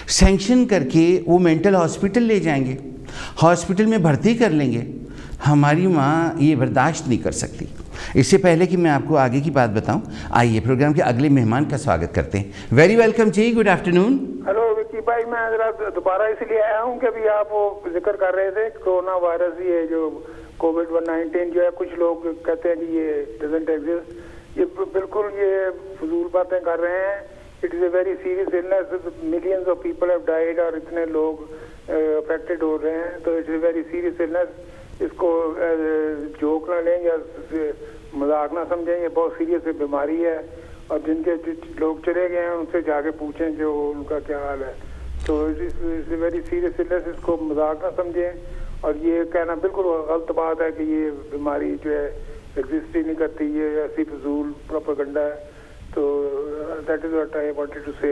सैंक्शन करके वो मेंटल हॉस्पिटल ले जाएंगे, हॉस्पिटल में भर्ती कर लेंगे। हमारी माँ ये बर्दाश्त नहीं कर सकती। इससे पहले कि मैं आपको आगे की बात बताऊं, आइए प्रोग्राम के अगले मेहमान का स्वागत करते हैं। वेरी वेलकम जी, गुड आफ्टरनून। हेलो विक्की भाई, मैं जरा दोबारा इसलिए आया हूँ कि अभी आप वो जिक्र कर रहे थे कोरोना वायरस, ये जो कोविड-19 जो है, कुछ लोग कहते हैं कि ये डजंट एग्जिस्ट। ये बिल्कुल ये फजूल बातें कर रहे हैं। It is a very serious illness, millions of people have died और इतने लोग अफेक्टेड हो रहे हैं, तो it's a very serious illness. इसको जोक ना लें या मजाक ना समझें, ये बहुत सीरियस बीमारी है। और जिनके लोग चले गए हैं उनसे जाके पूछें जो उनका क्या हाल है। तो इट्स वेरी सीरियस इलनेस, इसको मजाक ना समझें। और ये कहना बिल्कुल गलत बात है कि ये बीमारी जो है एग्जिस्ट ही नहीं करती, ये ऐसी फजूल प्रोपेगेंडा है। तो that is what I wanted to say.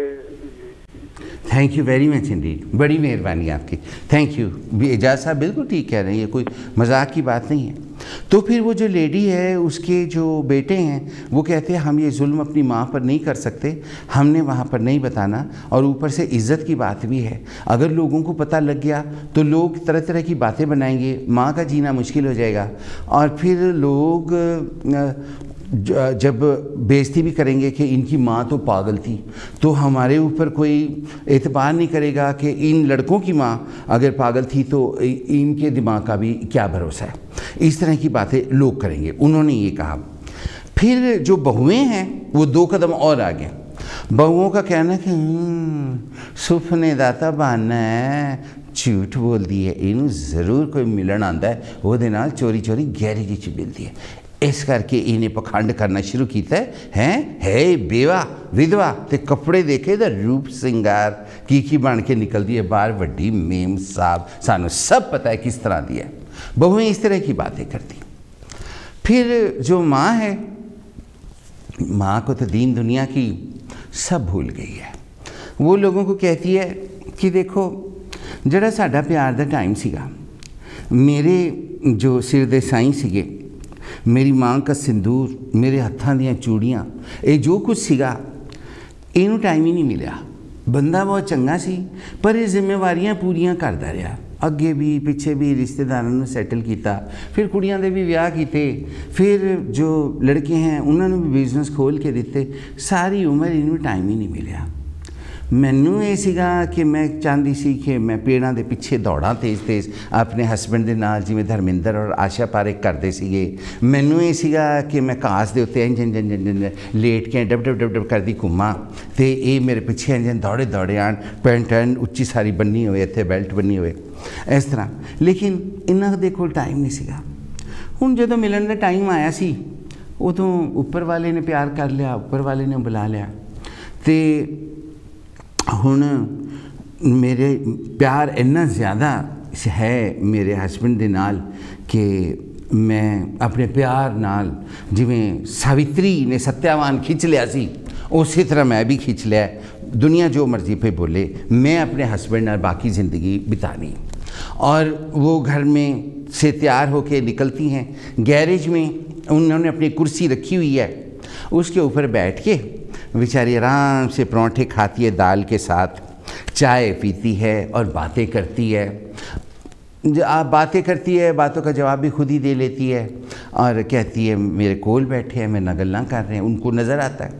Thank you very much indeed, बड़ी मेहरबानी आपकी, थैंक यू। एजाज साहब बिल्कुल ठीक कह रहे हैं, ये कोई मजाक की बात नहीं है। तो फिर वो जो लेडी है, उसके जो बेटे हैं, वो कहते हैं हम ये जुल्म अपनी माँ पर नहीं कर सकते, हमने वहाँ पर नहीं बताना। और ऊपर से इज़्ज़त की बात भी है, अगर लोगों को पता लग गया तो लोग तरह तरह की बातें बनाएंगे, माँ का जीना मुश्किल हो जाएगा। और फिर लोग जब बेइज्जती भी करेंगे कि इनकी माँ तो पागल थी, तो हमारे ऊपर कोई एतबार नहीं करेगा कि इन लड़कों की माँ अगर पागल थी तो इनके दिमाग का भी क्या भरोसा है। इस तरह की बातें लोग करेंगे, उन्होंने ये कहा। फिर जो बहुएं हैं वो 2 कदम और आगे। बहुओं का कहना है कि सुपने दाता बहाना है, झूठ बोल दी है, इनू ज़रूर कोई मिलन आंदा है, वो दे नाल चोरी चोरी गैरेज च मिलती है, इस करके इन्हें पखंड करना शुरू किया है बेवा विधवा ते कपड़े देखे तो रूप सिंगार की बन के निकलती है बाहर, वड्डी मेम साहब सानू सब पता है किस तरह दी है। बहुएं इस तरह की बातें करती। फिर जो माँ है, माँ को तो दीन दुनिया की सब भूल गई है। वो लोगों को कहती है कि देखो जड़ा साडा प्यार दा टाइम सीगा, मेरे जो सिर दे साईं सीगे, मेरी माँ का सिंदूर, मेरे हत्थां दियां चूड़ियाँ, ये जो कुछ सीगा इनू टाइम ही नहीं मिलिया। बंदा बहुत चंगा सी पर ये जिम्मेवारियां पूरियां करदा रहा, अगे भी पिछे भी रिश्तेदारों ने सैटल किया, फिर कुड़ियां दे भी विआह किए, फिर जो लड़के हैं उन्होंने भी बिजनेस खोल के दिते, सारी उम्र इनू टाइम ही नहीं मिलिया। मैनू ये सीगा कि मैं चाहती सी कि मैं पेड़ां दे पिछे दौड़ा तेज़ तेज़ अपने हसबैंड दे नाल, जिवें धर्मिंदर और आशा पारेख करते सीगे। मैनू ये सीगा कि मैं घास दे उत्ते इंज इंज इंज लेट के डब डब डब डब करदी घुमां ते ये मेरे पिछे इंज दौड़े दौड़े आन, पैंट एंड उच्ची सारी बन्नी होए, इत्थे बेल्ट बन्नी होए, इस तरह। लेकिन इन्हां दे कोल टाइम नहीं सीगा। हुण जदों मिलन दा टाइम आया सी, उदों उपर वाले ने प्यार कर लिया, उपर वाले ने बुला लिया। ते हुण मेरे प्यार इन्ना ज़्यादा है मेरे हसबैंड दे नाल कि मैं अपने प्यार नाल जिवें सावित्री ने सत्यावान खिंच लिया सी, उसी तरह मैं भी खिंच लिया। दुनिया जो मर्जी पे बोले, मैं अपने हसबैंड नाल बाकी ज़िंदगी बितानी। और वो घर में से तैयार होके निकलती हैं, गैरेज में उन्होंने अपनी कुर्सी रखी हुई है, उसके ऊपर बैठ के बेचारी आराम से पराठे खाती है दाल के साथ, चाय पीती है और बातें करती है। बातें करती है, बातों का जवाब भी खुद ही दे लेती है और कहती है मेरे कोल बैठे हैं, मेरे नाल गल्लां कर रहे हैं। उनको नज़र आता है,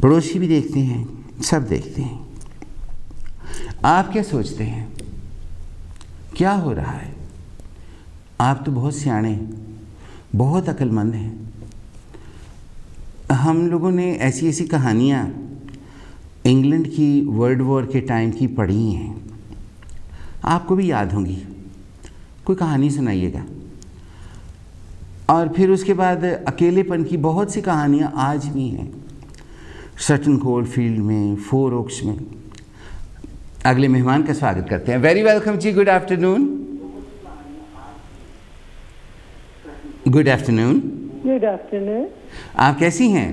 पड़ोसी भी देखते हैं, सब देखते हैं। आप क्या सोचते हैं क्या हो रहा है? आप तो बहुत सियाणे, बहुत अक्लमंद हैं। हम लोगों ने ऐसी ऐसी कहानियाँ इंग्लैंड की वर्ल्ड वॉर के टाइम की पढ़ी हैं, आपको भी याद होंगी, कोई कहानी सुनाइएगा। और फिर उसके बाद अकेलेपन की बहुत सी कहानियाँ आज भी हैं, सटन कोलफील्ड में, फोर ओक्स में। अगले मेहमान का स्वागत करते हैं। वेरी वेलकम जी, good afternoon. Good afternoon. Good afternoon. आप कैसी हैं?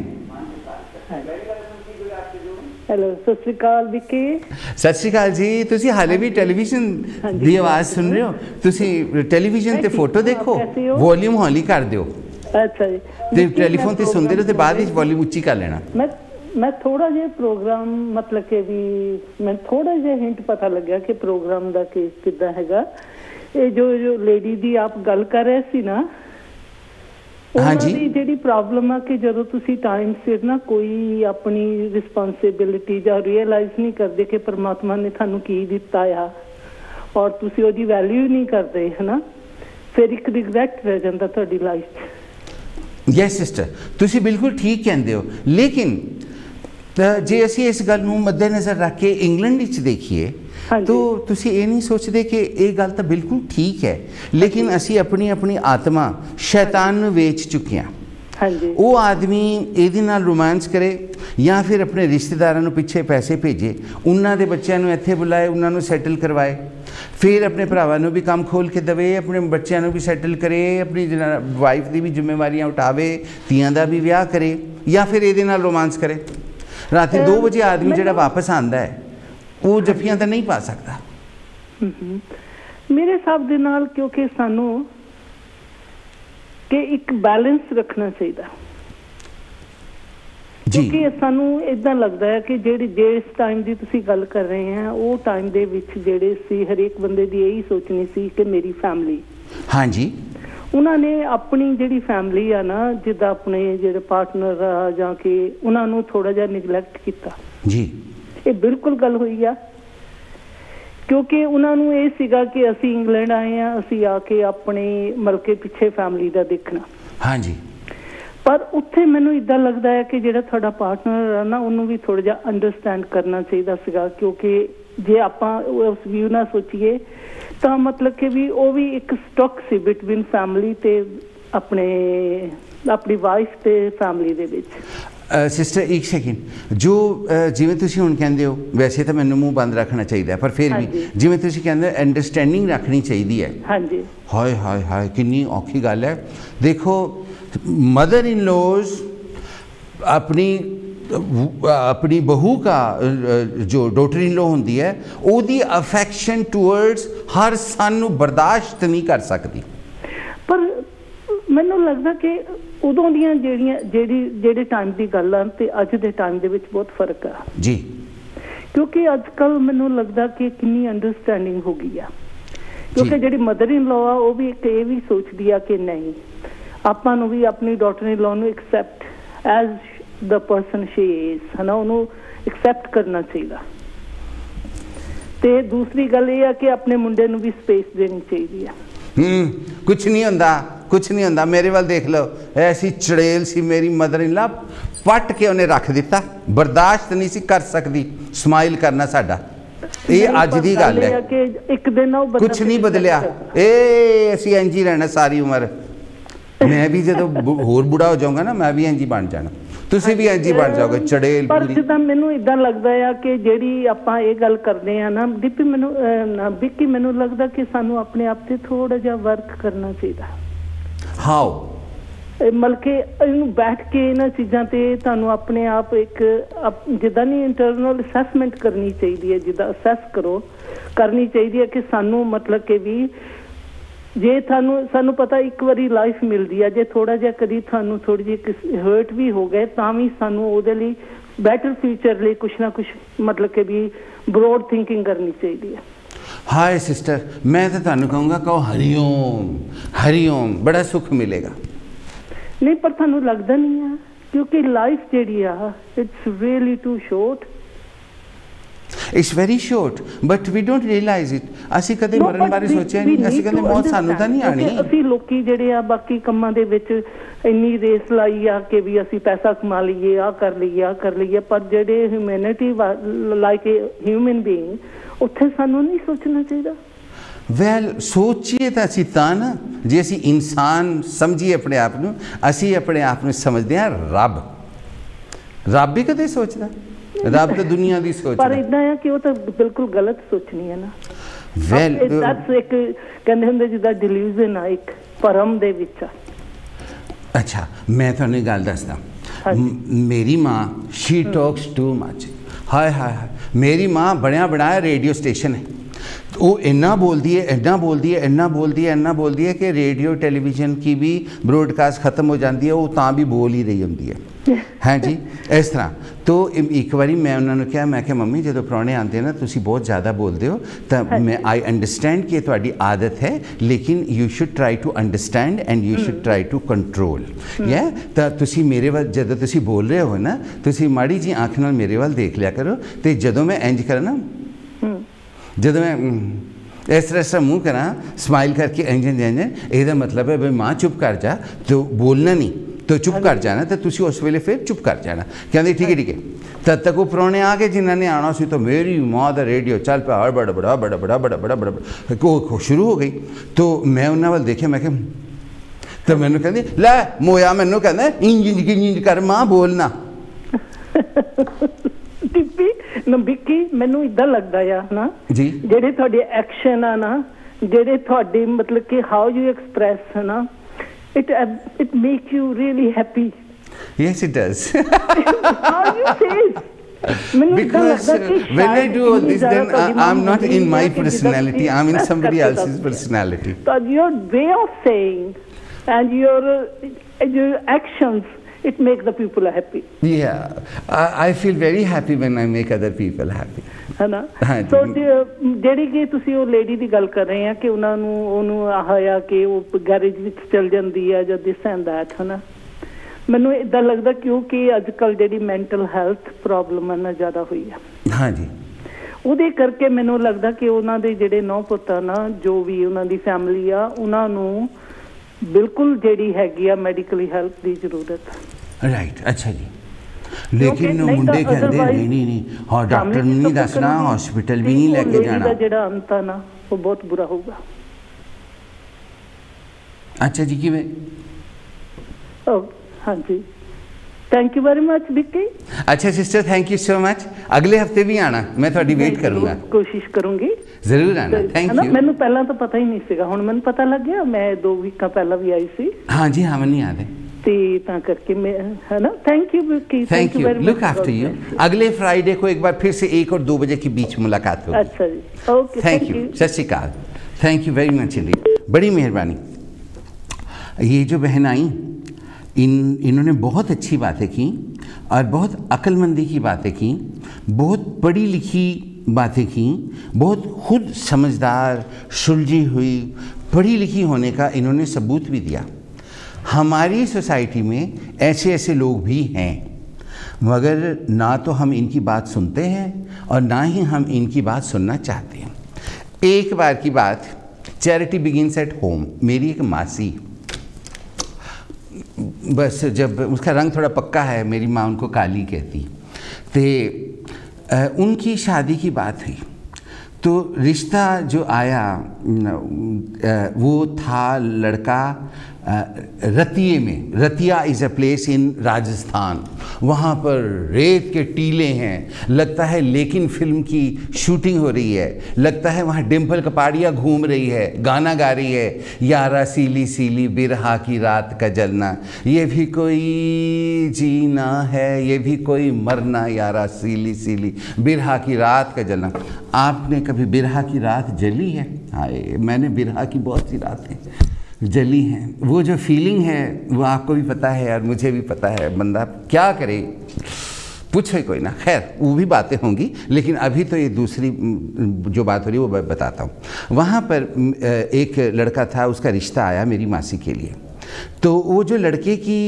हेलो, सत श्री अकाल विकी। सत श्री अकाल जी। तुसी हाले भी टेलीविजन दी आवाज़ सुन रहे हो? तुसी टेलीविजन ते फोटो देखो, वॉल्यूम हौली कर दियो। अच्छा जी। ते टेलीफोन ते सुनते रहो ते बाद विच वॉल्यूम उच्ची कर लेना। मैं थोड़ा जिहा प्रोग्राम मतलब कि भी मैं थोड़ा जिहा हिंट पता लग्या कि प्रोग्राम दा किद्दां हैगा। ये जो लेडी दी आप गल कर रहे सी ना, हाँ जी, जी प्रॉब्लम है कि जो तुसी टाइम सिर ना कोई अपनी रिस्पॉन्सिबिलिटी या रियलाइज नहीं करते कि परमात्मा ने थानू की दिता आ और तुसी ओदी वैल्यू नहीं करते, है ना, फिर एक रिग्रेट रह जाता तुहाडी लाइफ। यस सिस्टर, तुसी बिल्कुल ठीक कहते हो। लेकिन जे असी इस गल नूं मद्देनज़र रख के इंग्लैंड विच देखिए तो ਤੁਸੀਂ ਇਹ ਨਹੀਂ ਸੋਚਦੇ ਕਿ ਇਹ ਗੱਲ ਤਾਂ ਬਿਲਕੁਲ ਠੀਕ ਹੈ, ਲੇਕਿਨ ਅਸੀਂ ਆਪਣੀ ਆਤਮਾ ਸ਼ੈਤਾਨ ਨੂੰ ਵੇਚ ਚੁੱਕੇ ਹਾਂ। ਉਹ ਆਦਮੀ ਇਹਦੇ ਨਾਲ ਰੋਮਾਂਸ ਕਰੇ ਜਾਂ ਫਿਰ ਆਪਣੇ ਰਿਸ਼ਤੇਦਾਰਾਂ ਨੂੰ ਪਿੱਛੇ ਪੈਸੇ ਭੇਜੇ, ਉਹਨਾਂ ਦੇ ਬੱਚਿਆਂ ਨੂੰ ਇੱਥੇ ਬੁਲਾਏ, ਉਹਨਾਂ ਨੂੰ ਸੈਟਲ ਕਰਵਾਏ, ਫਿਰ ਆਪਣੇ ਭਰਾਵਾਂ ਨੂੰ ਵੀ ਕੰਮ ਖੋਲ ਕੇ ਦੇਵੇ, ਆਪਣੇ ਬੱਚਿਆਂ ਨੂੰ ਵੀ ਸੈਟਲ ਕਰੇ, ਆਪਣੀ ਵਾਈਫ ਦੀ ਵੀ ਜ਼ਿੰਮੇਵਾਰੀਆਂ ਉਠਾਵੇ, ਧੀਆਂ ਦਾ ਵੀ ਵਿਆਹ ਕਰੇ, ਜਾਂ ਫਿਰ ਇਹਦੇ ਨਾਲ ਰੋਮਾਂਸ ਕਰੇ। ਰਾਤੀ 2 ਵਜੇ ਆਦਮੀ ਜਿਹੜਾ ਵਾਪਸ ਆਉਂਦਾ ਹੈ ਉਹ ਜੱਫੀਆਂ ਤਾਂ ਨਹੀਂ ਪਾ ਸਕਦਾ ਮੇਰੇ ਹਿਸਾਬ ਦੇ ਨਾਲ, ਕਿਉਂਕਿ ਸਾਨੂੰ ਕਿ ਇੱਕ ਬੈਲੈਂਸ ਰੱਖਣਾ ਚਾਹੀਦਾ, ਕਿਉਂਕਿ ਸਾਨੂੰ ਇੱਦਾਂ ਲੱਗਦਾ ਹੈ ਕਿ ਜਿਸ ਟਾਈਮ ਦੀ ਤੁਸੀਂ ਗੱਲ ਕਰ ਰਹੇ ਹੈ ਉਹ ਟਾਈਮ ਦੇ ਵਿੱਚ ਜਿਹੜੇ ਸੀ ਹਰੇਕ ਬੰਦੇ ਦੀ ਇਹੀ ਸੋਚਣੀ ਸੀ ਕਿ ਮੇਰੀ ਫੈਮਿਲੀ, ਹਾਂਜੀ, ਉਹਨਾਂ ਨੇ ਆਪਣੀ ਜਿਹੜੀ ਫੈਮਿਲੀ ਆ ਨਾ, ਜਿੱਦਾਂ ਆਪਣੇ ਜਿਹੜੇ ਪਾਰਟਨਰ ਆ ਜਾਂ ਕਿ ਉਹਨਾਂ ਨੂੰ ਥੋੜਾ ਜਿਹਾ ਨਿਗਲੈਕਟ ਕੀਤਾ ਜੀ। ਇਹ ਬਿਲਕੁਲ ਗੱਲ ਹੋਈ ਆ, ਕਿਉਂਕਿ ਉਹਨਾਂ ਨੂੰ ਇਹ ਸੀਗਾ ਕਿ ਅਸੀਂ ਇੰਗਲੈਂਡ ਆਏ ਹਾਂ, ਅਸੀਂ ਆ ਕੇ ਆਪਣੇ ਮਲਕੇ ਪਿੱਛੇ ਫੈਮਿਲੀ ਦਾ ਦੇਖਣਾ, ਹਾਂਜੀ। ਪਰ ਉੱਥੇ ਮੈਨੂੰ ਇੱਦਾਂ ਲੱਗਦਾ ਹੈ ਕਿ ਜਿਹੜਾ ਤੁਹਾਡਾ ਪਾਰਟਨਰ ਆ ਨਾ, ਉਹਨੂੰ ਵੀ ਥੋੜਾ ਜਿਹਾ ਅੰਡਰਸਟੈਂਡ ਕਰਨਾ ਚਾਹੀਦਾ ਸੀਗਾ, ਕਿਉਂਕਿ ਜੇ ਆਪਾਂ ਉਸ ਵਿਊ ਨਾਲ ਸੋਚੀਏ ਤਾਂ ਮਤਲਬ ਕਿ ਵੀ ਉਹ ਵੀ ਇੱਕ ਸਟਕ ਸੀ ਬਿਟਵੀਨ ਫੈਮਿਲੀ ਤੇ ਆਪਣੀ ਵਾਈਫ ਤੇ ਫੈਮਿਲੀ ਦੇ ਵਿੱਚ। ਸਿਸਟਰ ਇੱਕ ਸੈਕਿੰਡ, ਜੋ ਜਿਵੇਂ ਤੁਸੀਂ ਹੁਣ ਕਹਿੰਦੇ ਹੋ, ਵੈਸੇ ਤਾਂ ਮੈਨੂੰ ਮੂੰਹ ਬੰਦ ਰੱਖਣਾ ਚਾਹੀਦਾ, ਪਰ ਫਿਰ ਵੀ ਜਿਵੇਂ ਤੁਸੀਂ ਕਹਿੰਦੇ ਹੋ ਅੰਡਰਸਟੈਂਡਿੰਗ ਰੱਖਣੀ ਚਾਹੀਦੀ ਹੈ, ਹਾਂਜੀ। ਹਾਏ ਹਾਏ ਹਾਏ, ਕਿੰਨੀ ਔਖੀ ਗੱਲ ਹੈ। ਦੇਖੋ, मदर इन लॉज अपनी बहू का जो डॉटर इन लॉ होंदी है ਉਹਦੀ ਅਫੈਕਸ਼ਨ ਟੂਵਰਡਸ ਹਰ ਸਨ ਨੂੰ ਬਰਦਾਸ਼ਤ ਨਹੀਂ ਕਰ ਸਕਦੀ। ਪਰ ਮੈਨੂੰ ਲੱਗਦਾ ਕਿ ਉਦੋਂ ਦੀਆਂ ਜਿਹੜੇ ਟਾਈਮ ਦੀ ਗੱਲ ਆ ਤੇ ਅੱਜ ਦੇ ਟਾਈਮ ਦੇ ਵਿੱਚ ਬਹੁਤ ਫਰਕ ਆ ਜੀ, ਕਿਉਂਕਿ ਅੱਜ ਕੱਲ ਮੈਨੂੰ ਲੱਗਦਾ ਕਿ ਕਿੰਨੀ ਅੰਡਰਸਟੈਂਡਿੰਗ ਹੋ ਗਈ ਆ, ਕਿਉਂਕਿ ਜਿਹੜੀ ਮਦਰ ਇਨ ਲॉ ਆ ਉਹ ਵੀ ਇਹ ਵੀ ਸੋਚਦੀ ਆ ਕਿ ਨਹੀਂ, ਆਪਾਂ ਨੂੰ ਵੀ ਆਪਣੀ ਡਾਟਰ ਇਨ ਲॉ ਨੂੰ accept as the person she is, ਹੈ ਨਾ, ਉਹਨੂੰ ਐਕਸੈਪਟ ਕਰਨਾ ਚਾਹੀਦਾ। ਤੇ ਦੂਸਰੀ ਗੱਲ ਇਹ ਆ ਕਿ ਆਪਣੇ ਮੁੰਡੇ ਨੂੰ ਵੀ ਸਪੇਸ ਦੇਣੀ ਚਾਹੀਦੀ ਆ। ਕੁਛ ਨਹੀਂ ਹੁੰਦਾ, ਮੇਰੇ ਵੱਲ ਦੇਖ ਲਓ, ਐਸੀ ਚੜੇਲ ਸੀ ਮੇਰੀ ਮਦਰ ਇਨ ਲॉ, ਪੱਟ ਕੇ ਉਹਨੇ ਰੱਖ ਦਿੱਤਾ, ਬਰਦਾਸ਼ਤ ਨਹੀਂ ਸੀ ਕਰ ਸਕਦੀ ਸਮਾਈਲ ਕਰਨਾ ਸਾਡਾ। ਇਹ ਅੱਜ ਦੀ ਗੱਲ ਹੈ ਕਿ ਇੱਕ ਦਿਨ ਉਹ ਕੁਛ ਨਹੀਂ ਬਦਲਿਆ, ਇਹ ਅਸੀਂ ਇੰਝ ਹੀ ਰਹਿਣਾ ਸਾਰੀ ਉਮਰ। ਮੈਂ ਵੀ ਜਦੋਂ ਹੋਰ ਬੁੜਾ ਹੋ ਜਾਊਂਗਾ ਨਾ, ਮੈਂ ਵੀ ਇੰਝ ਹੀ ਬਣ ਜਾਣਾ, ਤੁਸੀਂ ਵੀ ਇੰਝ ਹੀ ਬਣ ਜਾਓਗੇ, ਚੜੇਲ ਪੂਰੀ। ਪਰ ਜਿੱਦਾਂ ਮੈਨੂੰ ਇਦਾਂ ਲੱਗਦਾ ਆ ਕਿ ਜਿਹੜੀ ਆਪਾਂ ਇਹ ਗੱਲ ਕਰਦੇ ਆ ਨਾ ਦੀਪੀ, ਮੈਨੂੰ ਲੱਗਦਾ ਕਿ ਸਾਨੂੰ ਆਪਣੇ ਆਪ ਤੇ ਥੋੜਾ ਜਿਹਾ ਵਰਕ ਕਰਨਾ ਚਾਹੀਦਾ। ਹਾਓ? ਮਤਲਬ ਕਿ ਇਹਨੂੰ ਬੈਠ ਕੇ ਇਹਨਾਂ ਚੀਜ਼ਾਂ ਤੇ ਤੁਹਾਨੂੰ ਆਪਣੇ ਆਪ ਇੱਕ ਜਿੱਦਾਂ ਨਹੀਂ ਇੰਟਰਨਲ ਅਸੈਸਮੈਂਟ ਕਰਨੀ ਚਾਹੀਦੀ ਹੈ, ਜਿੱਦਾਂ ਅਸੈਸ ਕਰਨੀ ਚਾਹੀਦੀ ਹੈ ਕਿ ਸਾਨੂੰ ਮਤਲਬ ਕਿ ਵੀ ਜੇ ਸਾਨੂੰ ਪਤਾ ਇੱਕ ਵਾਰੀ ਲਾਈਫ ਮਿਲਦੀ ਆ, ਜੇ ਥੋੜਾ ਜਿਹਾ ਕਦੀ ਤੁਹਾਨੂੰ ਥੋੜੀ ਜਿਹੀ ਹਰਟ ਵੀ ਹੋ ਗਏ ਤਾਂ ਵੀ ਸਾਨੂੰ ਉਹਦੇ ਲਈ ਬੈਟਰ ਫਿਊਚਰ ਲਈ ਕੁਛ ਨਾ ਕੁਛ ਮਤਲਬ ਕਿ ਵੀ ਬਰੋਡ ਥਿੰਕਿੰਗ ਕਰਨੀ ਚਾਹੀਦੀ ਹੈ। ਹਾਏ ਸਿਸਟਰ, ਮੈਂ ਤਾਂ ਤੁਹਾਨੂੰ ਕਹੂੰਗਾ ਕਹੋ ਹਰੀਓਮ, ਬੜਾ ਸੁੱਖ ਮਿਲੇਗਾ। ਨਹੀਂ, ਪਰ ਤੁਹਾਨੂੰ ਲੱਗਦਾ ਨਹੀਂ ਆ, ਕਿਉਂਕਿ ਲਾਈਫ ਜਿਹੜੀ ਆ it's really too short. It's very short, but we don't realize it. ਅਸੀਂ ਕਦੇ ਮਰਨ ਬਾਰੇ ਸੋਚਿਆ ਨਹੀਂ, ਅਸੀਂ ਕਹਿੰਦੇ ਮੌਤ ਸਾਨੂੰ ਤਾਂ ਨਹੀਂ ਆਣੀ। ਅਸੀਂ ਲੋਕੀ ਜਿਹੜੇ ਆ ਬਾਕੀ ਕੰਮਾਂ ਦੇ ਵਿੱਚ ਇੰਨੀ ਰੇਸ ਲਾਈ ਆ ਕਿ ਵੀ ਅਸੀਂ ਪੈਸਾ ਕਮਾ ਲਈਏ, ਆਹ ਕਰ ਲਈਏ, ਪਰ ਜਿਹੜੇ ਹਿਊਮੈਨਿਟੀ ਲਾਈਕ ਏ ਹਿਊਮਨ ਬੀਇੰਗ, ਉੱਥੇ ਸਾਨੂੰ ਨਹੀਂ ਸੋਚਣਾ ਚਾਹੀਦਾ। ਵੈਲ, ਸੋਚੀਏ ਤਾਂ ਅਸੀਂ ਤਾਂ ਨਾ, ਜੇ ਅਸੀਂ ਇਨਸਾਨ ਸਮਝੀਏ ਆਪਣੇ ਆਪ ਨੂੰ, ਅਸੀਂ ਆਪਣੇ ਆਪ ਨੂੰ ਸਮਝਦੇ ਹਾਂ ਰੱਬ ਵੀ ਕਦੇ ਸੋਚਦਾ? ਰੱਬ ਤਾਂ ਦੁਨੀਆ ਦੀ ਸੋਚ, ਪਰ ਇਦਾਂ ਆ ਕਿ ਉਹ ਤਾਂ ਬਿਲਕੁਲ ਗਲਤ ਸੋਚਣੀ ਹੈ ਨਾ। ਵੈਲ, ਇੱਕ ਕਹਿੰਦੇ ਹੁੰਦੇ ਜਿੱਦਾਂ ਡਿਲੂਜ਼ਨ ਆ, ਇੱਕ ਭਰਮ ਦੇ ਵਿੱਚ ਆ। ਅੱਛਾ, ਮੈਂ ਤੁਹਾਨੂੰ ਇੱਕ ਗੱਲ ਦੱਸਦਾ। ਮੇਰੀ ਮਾਂ ਸ਼ੀ ਟਾਕਸ ਟੂ ਮਚ। ਹਾਏ ਹਾਏ, ਮੇਰੀ ਮਾਂ ਬਣਾਇਆ ਰੇਡੀਓ ਸਟੇਸ਼ਨ ਹੈ, ਉਹ ਇੰਨਾ ਬੋਲਦੀ है कि रेडियो टेलीविज़न की भी ब्रॉडकास्ट ख़त्म हो जाती है, वो तां भी बोल ही रही होंगी है। हाँ जी, इस तरह। तो एक बारी मैं उन्होंने कहा, मैं क्या मम्मी जो प्राणे आते हैं ना, तुसी बहुत ज़्यादा बोलते हो, तो मैं आई अंडरस्टैंड कि तुहाडी आदत है, लेकिन you should try to understand and you should try to control. तो तुसी मेरे वाल जदों तुसी बोल रहे हो ना, तुसी माड़ी जी आँख नाल मेरे वाल देख लिया करो, तो जदों मैं इंज करा ना, जदों मैं इस तरह मूँह करा स्माइल करके इंजन इंजन, यदा मतलब है भाई माँ चुप कर जा, तो बोलना नहीं, तो चुप कर जाना, तो तुसी उस वेले फिर चुप कर जाना। कहते ठीक है तद तक वो परौने आ गए जिन्होंने आना सी, तो मेरी माँ का रेडियो चल पाया बड़ा बड़ा बड़ा बड़ा बड़ा बड़ा बड़ा को शुरू हो गई। तो मैं उन्होंने वाल देखिया, मैं तो मैनू कहती लै मोया, मैनू कहना इंज इंज कर माँ बोलना। ਵਿੱਕੀ ਮੈਨੂੰ ਇਦਾਂ ਲੱਗਦਾ ਆ ਨਾ ਜੀ, ਜਿਹੜੇ ਤੁਹਾਡੇ ਐਕਸ਼ਨ ਆ ਨਾ, ਜਿਹੜੇ ਤੁਹਾਡੇ ਮਤਲਬ ਕਿ ਹਾਊ ਯੂ ਐਕਸਪ੍ਰੈਸ ਹੈ ਨਾ, it make you really happy. Yes, it does. How you say it? Because when I do all this, then I'm not in my personality, I'm in somebody else's personality. So your way of saying and your actions, it makes the people happy. Yeah, I feel very happy when I make other people happy. है ना? So ਜਿਹੜੀ ਕਿ ਤੁਸੀਂ ਉਹ lady ਦੀ ਗੱਲ ਕਰ ਰਹੇ ਆ ਕਿ ਉਹਨਾਂ ਨੂੰ ਉਹਨੂੰ ਆਇਆ ਕਿ ਉਹ ਗੈਰੇਜ ਵਿੱਚ ਚਲ ਜਾਂਦੀ ਆ ਜਾਂ ਦਿਸ ਐਂਡ ਦੈਟ, ਹੈ ਨਾ, ਮੈਨੂੰ ਇਦਾਂ ਲੱਗਦਾ ਕਿਉਂਕਿ ਅੱਜ ਕੱਲ੍ਹ ਜਿਹੜੀ ਮੈਂਟਲ ਹੈਲਥ ਪ੍ਰੋਬਲਮ ਹੈ ਨਾ ਜ਼ਿਆਦਾ ਹੋਈ ਆ। ਹਾਂਜੀ, ਉਹਦੇ ਕਰਕੇ ਮੈਨੂੰ ਲੱਗਦਾ ਕਿ ਉਹਨਾਂ ਦੇ ਜਿਹੜੇ ਨੌ ਪੁੱਤ ਆ ਨਾ, ਜੋ ਵੀ ਉਹਨਾਂ ਦੀ ਫੈਮਿਲੀ ਆ, ਉਹਨਾਂ ਨੂੰ ਬਿਲਕੁਲ ਜਿਹੜੀ ਹੈਗੀ ਆ ਮੈਡੀਕਲੀ ਹੈਲਪ ਦੀ ਜ਼ਰੂਰਤ। राइट, अच्छा जी, लेकिन मुंडे कहते नहीं हाँ डॉक्टर नहीं दसना, हॉस्पिटल भी नहीं लेके जाना। ਜਿਹੜਾ ਅੰਤ ਆ ਨਾ ਉਹ ਬਹੁਤ ਬੁਰਾ ਹੋਊਗਾ। अच्छा जी, किवें? हाँ जी, thank you very much Vicky. अच्छा sister, thank you so much. अगले हफ्ते भी आना, मैं थोड़ी वेट करूंगा। कोशिश करूंगी, जरूर आना। Thank you. मैंने पहला तो पता ही नहीं सीगा, हुण मैंने पता लग गया। मैं 2 वीक पहला भी आई सी। हाँ जी, हाँ मैंने याद है। करके मैं, है ना, thank you Vicky. Thank you, look after you. अगले फ्राइडे को एक बार फिर से 1 और 2 बजे के बीच मुलाकात होगी। अच्छा जी, ओके, थैंक यू। सत श्री अकाल, thank you very much indeed, बड़ी मेहरबानी। ये जो बहन आई, इन्होंने बहुत अच्छी बातें की और बहुत अक्लमंदी की बातें की, बहुत पढ़ी लिखी बातें की, बहुत खुद समझदार, सुलझी हुई, पढ़ी लिखी होने का इन्होंने सबूत भी दिया। हमारी सोसाइटी में ऐसे ऐसे लोग भी हैं, मगर ना तो हम इनकी बात सुनते हैं और ना ही हम इनकी बात सुनना चाहते हैं। एक बार की बात, चैरिटी बिगिंस एट होम। मेरी एक मासी, बस जब उसका रंग थोड़ा पक्का है, मेरी माँ उनको काली कहती, तो उनकी शादी की बात हुई। तो रिश्ता जो आया वो था लड़का रतिये में। Ratia is a place in Rajasthan, वहाँ पर रेत के टीले हैं, लगता है लेकिन फिल्म की शूटिंग हो रही है, लगता है वहाँ डिम्पल कपाड़िया घूम रही है, गाना गा रही है, यारा सीली सीली बिरहा की रात का जलना, ये भी कोई जीना है, ये भी कोई मरना, यारा सीली सीली बिरहा की रात का जलना। आपने कभी बिरहा की रात जली है? हाय, मैंने बिरहा की बहुत सी रातें जली हैं। वो जो फीलिंग है वो आपको भी पता है और मुझे भी पता है। बंदा क्या करे, पूछे कोई ना। खैर, वो भी बातें होंगी, लेकिन अभी तो ये दूसरी जो बात हो रही है वो बताता हूँ। वहाँ पर एक लड़का था, उसका रिश्ता आया मेरी मासी के लिए। तो वो जो लड़के की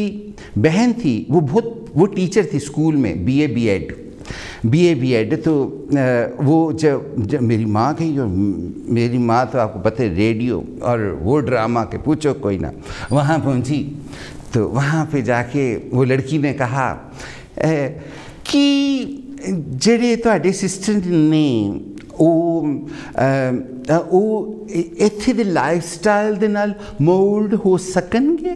बहन थी वो टीचर थी स्कूल में, BA B.Ed। तो वो जब मेरी माँ गई, और मेरी माँ तो आपको पता है रेडियो और वो ड्रामा के पूछो कोई ना, वहाँ पहुँची। तो वहाँ पे जाके वो लड़की ने कहा कि जेड़े तुहाडे सिस्टर ने वो इत्थे दे लाइफस्टाइल दे नाल मोल्ड हो सकणगे,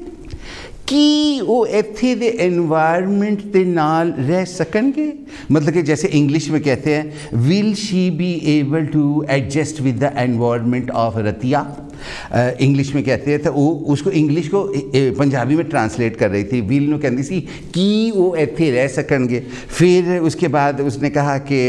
कि वो इत्थे दे एनवायरनमेंट के नाल रह सकणगे। मतलब कि जैसे इंग्लिश में कहते हैं, will she be able to adjust with the environment of Ratia. English में कहते हैं, तो वो उसको इंग्लिश को पंजाबी में ट्रांसलेट कर रही थी। विल नूं कहंदी सी कि वो इत्थे रह सकणगे। फिर उसके बाद उसने कहा कि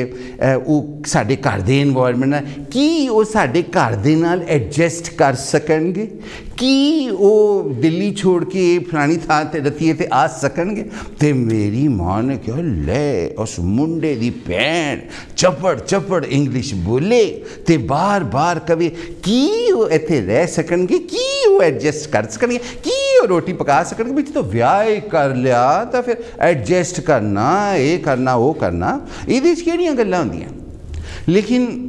वो साडे घर दे एनवायरनमेंट नाल कि वो साडे घर दे नाल एडजस्ट कर सकणगे, कि वो दिल्ली छोड़ के फलानी थां ते रतिये ते आ सकणगे। ते मेरी माँ ने कहा, ले उस मुंडे दी भैन चपड़ चपड़ इंग्लिश बोले ते बार बार कवे कि वो इत्थे रह सकणगे, कि वो एडजस्ट कर सकणगे, कि वो रोटी पका सकणगे। भी तो ब्याह कर लिया तो फिर एडजस्ट करना, ये करना, वो करना, इहदे च किहड़ियां गल्लां हुंदियां। लेकिन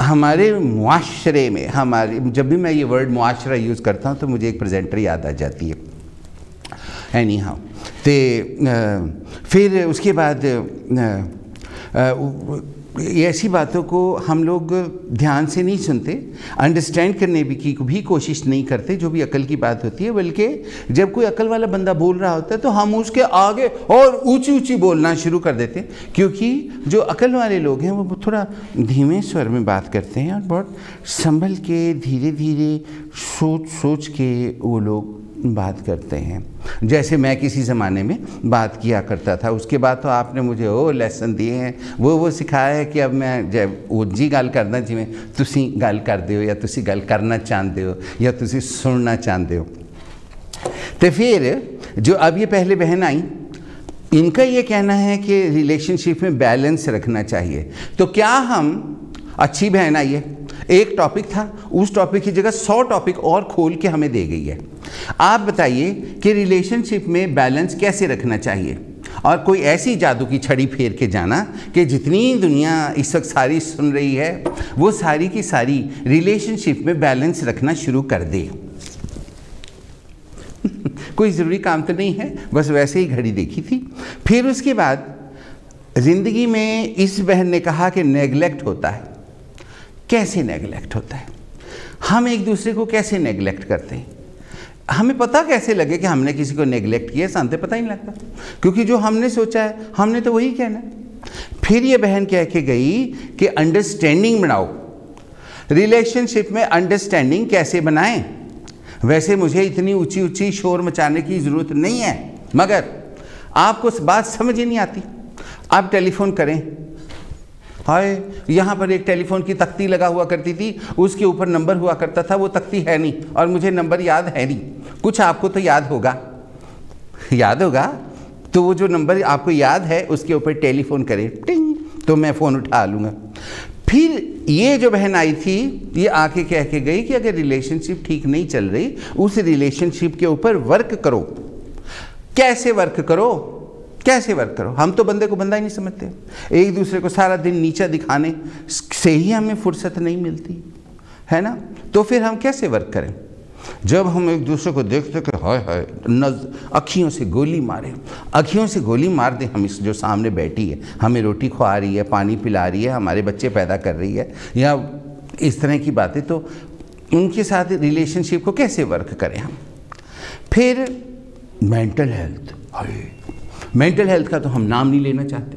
हमारे मुआशरे में, हमारे, जब भी मैं ये वर्ड मुआशरा यूज़ करता हूँ तो मुझे एक प्रेजेंटर याद आ जाती है। Any how. तो फिर उसके बाद ऐसी बातों को हम लोग ध्यान से नहीं सुनते, अंडरस्टैंड करने की भी कोशिश नहीं करते जो भी अकल की बात होती है, बल्कि जब कोई अकल वाला बंदा बोल रहा होता है तो हम उसके आगे और ऊंची ऊंची बोलना शुरू कर देते हैं, क्योंकि जो अकल वाले लोग हैं वो थोड़ा धीमे स्वर में बात करते हैं और बहुत संभल के धीरे धीरे सोच सोच के वो लोग बात करते हैं। जैसे मैं किसी ज़माने में बात किया करता था, उसके बाद तो आपने मुझे वो लेसन दिए हैं, वो सिखाया है कि अब मैं जब वो जी गल करना जिमें तुसी गल करते हो या तुसी गल करना चाहते हो या तुसी सुनना चाहते हो। तो फिर जो अब ये पहले बहन आई, इनका ये कहना है कि रिलेशनशिप में बैलेंस रखना चाहिए। तो क्या हम, अच्छी बहन आई है, एक टॉपिक था, उस टॉपिक की जगह 100 टॉपिक और खोल के हमें दे गई है। आप बताइए कि रिलेशनशिप में बैलेंस कैसे रखना चाहिए, और कोई ऐसी जादू की छड़ी फेर के जाना कि जितनी दुनिया इस वक्त सारी सुन रही है वो सारी की सारी रिलेशनशिप में बैलेंस रखना शुरू कर दे। कोई ज़रूरी काम तो नहीं है, बस वैसे ही घड़ी देखी थी। फिर उसके बाद ज़िंदगी में इस बहन ने कहा कि नेगलेक्ट होता है। कैसे नेगलेक्ट होता है? हम एक दूसरे को कैसे नेगलेक्ट करते हैं? हमें पता कैसे लगे कि हमने किसी को नेगलेक्ट किया? शांति पता ही नहीं लगता, क्योंकि जो हमने सोचा है हमने तो वही कहना है। फिर ये बहन कह के गई कि अंडरस्टैंडिंग बनाओ। रिलेशनशिप में अंडरस्टैंडिंग कैसे बनाएं? वैसे मुझे इतनी ऊंची ऊंची शोर मचाने की ज़रूरत नहीं है, मगर आपको बात समझ ही नहीं आती। आप टेलीफोन करें, हाय, यहाँ पर एक टेलीफोन की तख्ती लगा हुआ करती थी, उसके ऊपर नंबर हुआ करता था, वो तख्ती है नहीं और मुझे नंबर याद है नहीं। कुछ आपको तो याद होगा, तो वो जो नंबर आपको याद है उसके ऊपर टेलीफोन करें, टिंग, तो मैं फ़ोन उठा लूँगा। फिर ये जो बहन आई थी, ये आके कह के गई कि अगर रिलेशनशिप ठीक नहीं चल रही, उस रिलेशनशिप के ऊपर वर्क करो। कैसे वर्क करो? हम तो बंदे को बंदा ही नहीं समझते। एक दूसरे को सारा दिन नीचा दिखाने से ही हमें फुर्सत नहीं मिलती है ना। तो फिर हम कैसे वर्क करें? जब हम एक दूसरे को देखते कि हाय अखियों से गोली मार दें हम, इस जो सामने बैठी है हमें रोटी खवा रही है, पानी पिला रही है, हमारे बच्चे पैदा कर रही है, या इस तरह की बातें, तो उनके साथ रिलेशनशिप को कैसे वर्क करें हम? फिर मेंटल हेल्थ का तो हम नाम नहीं लेना चाहते।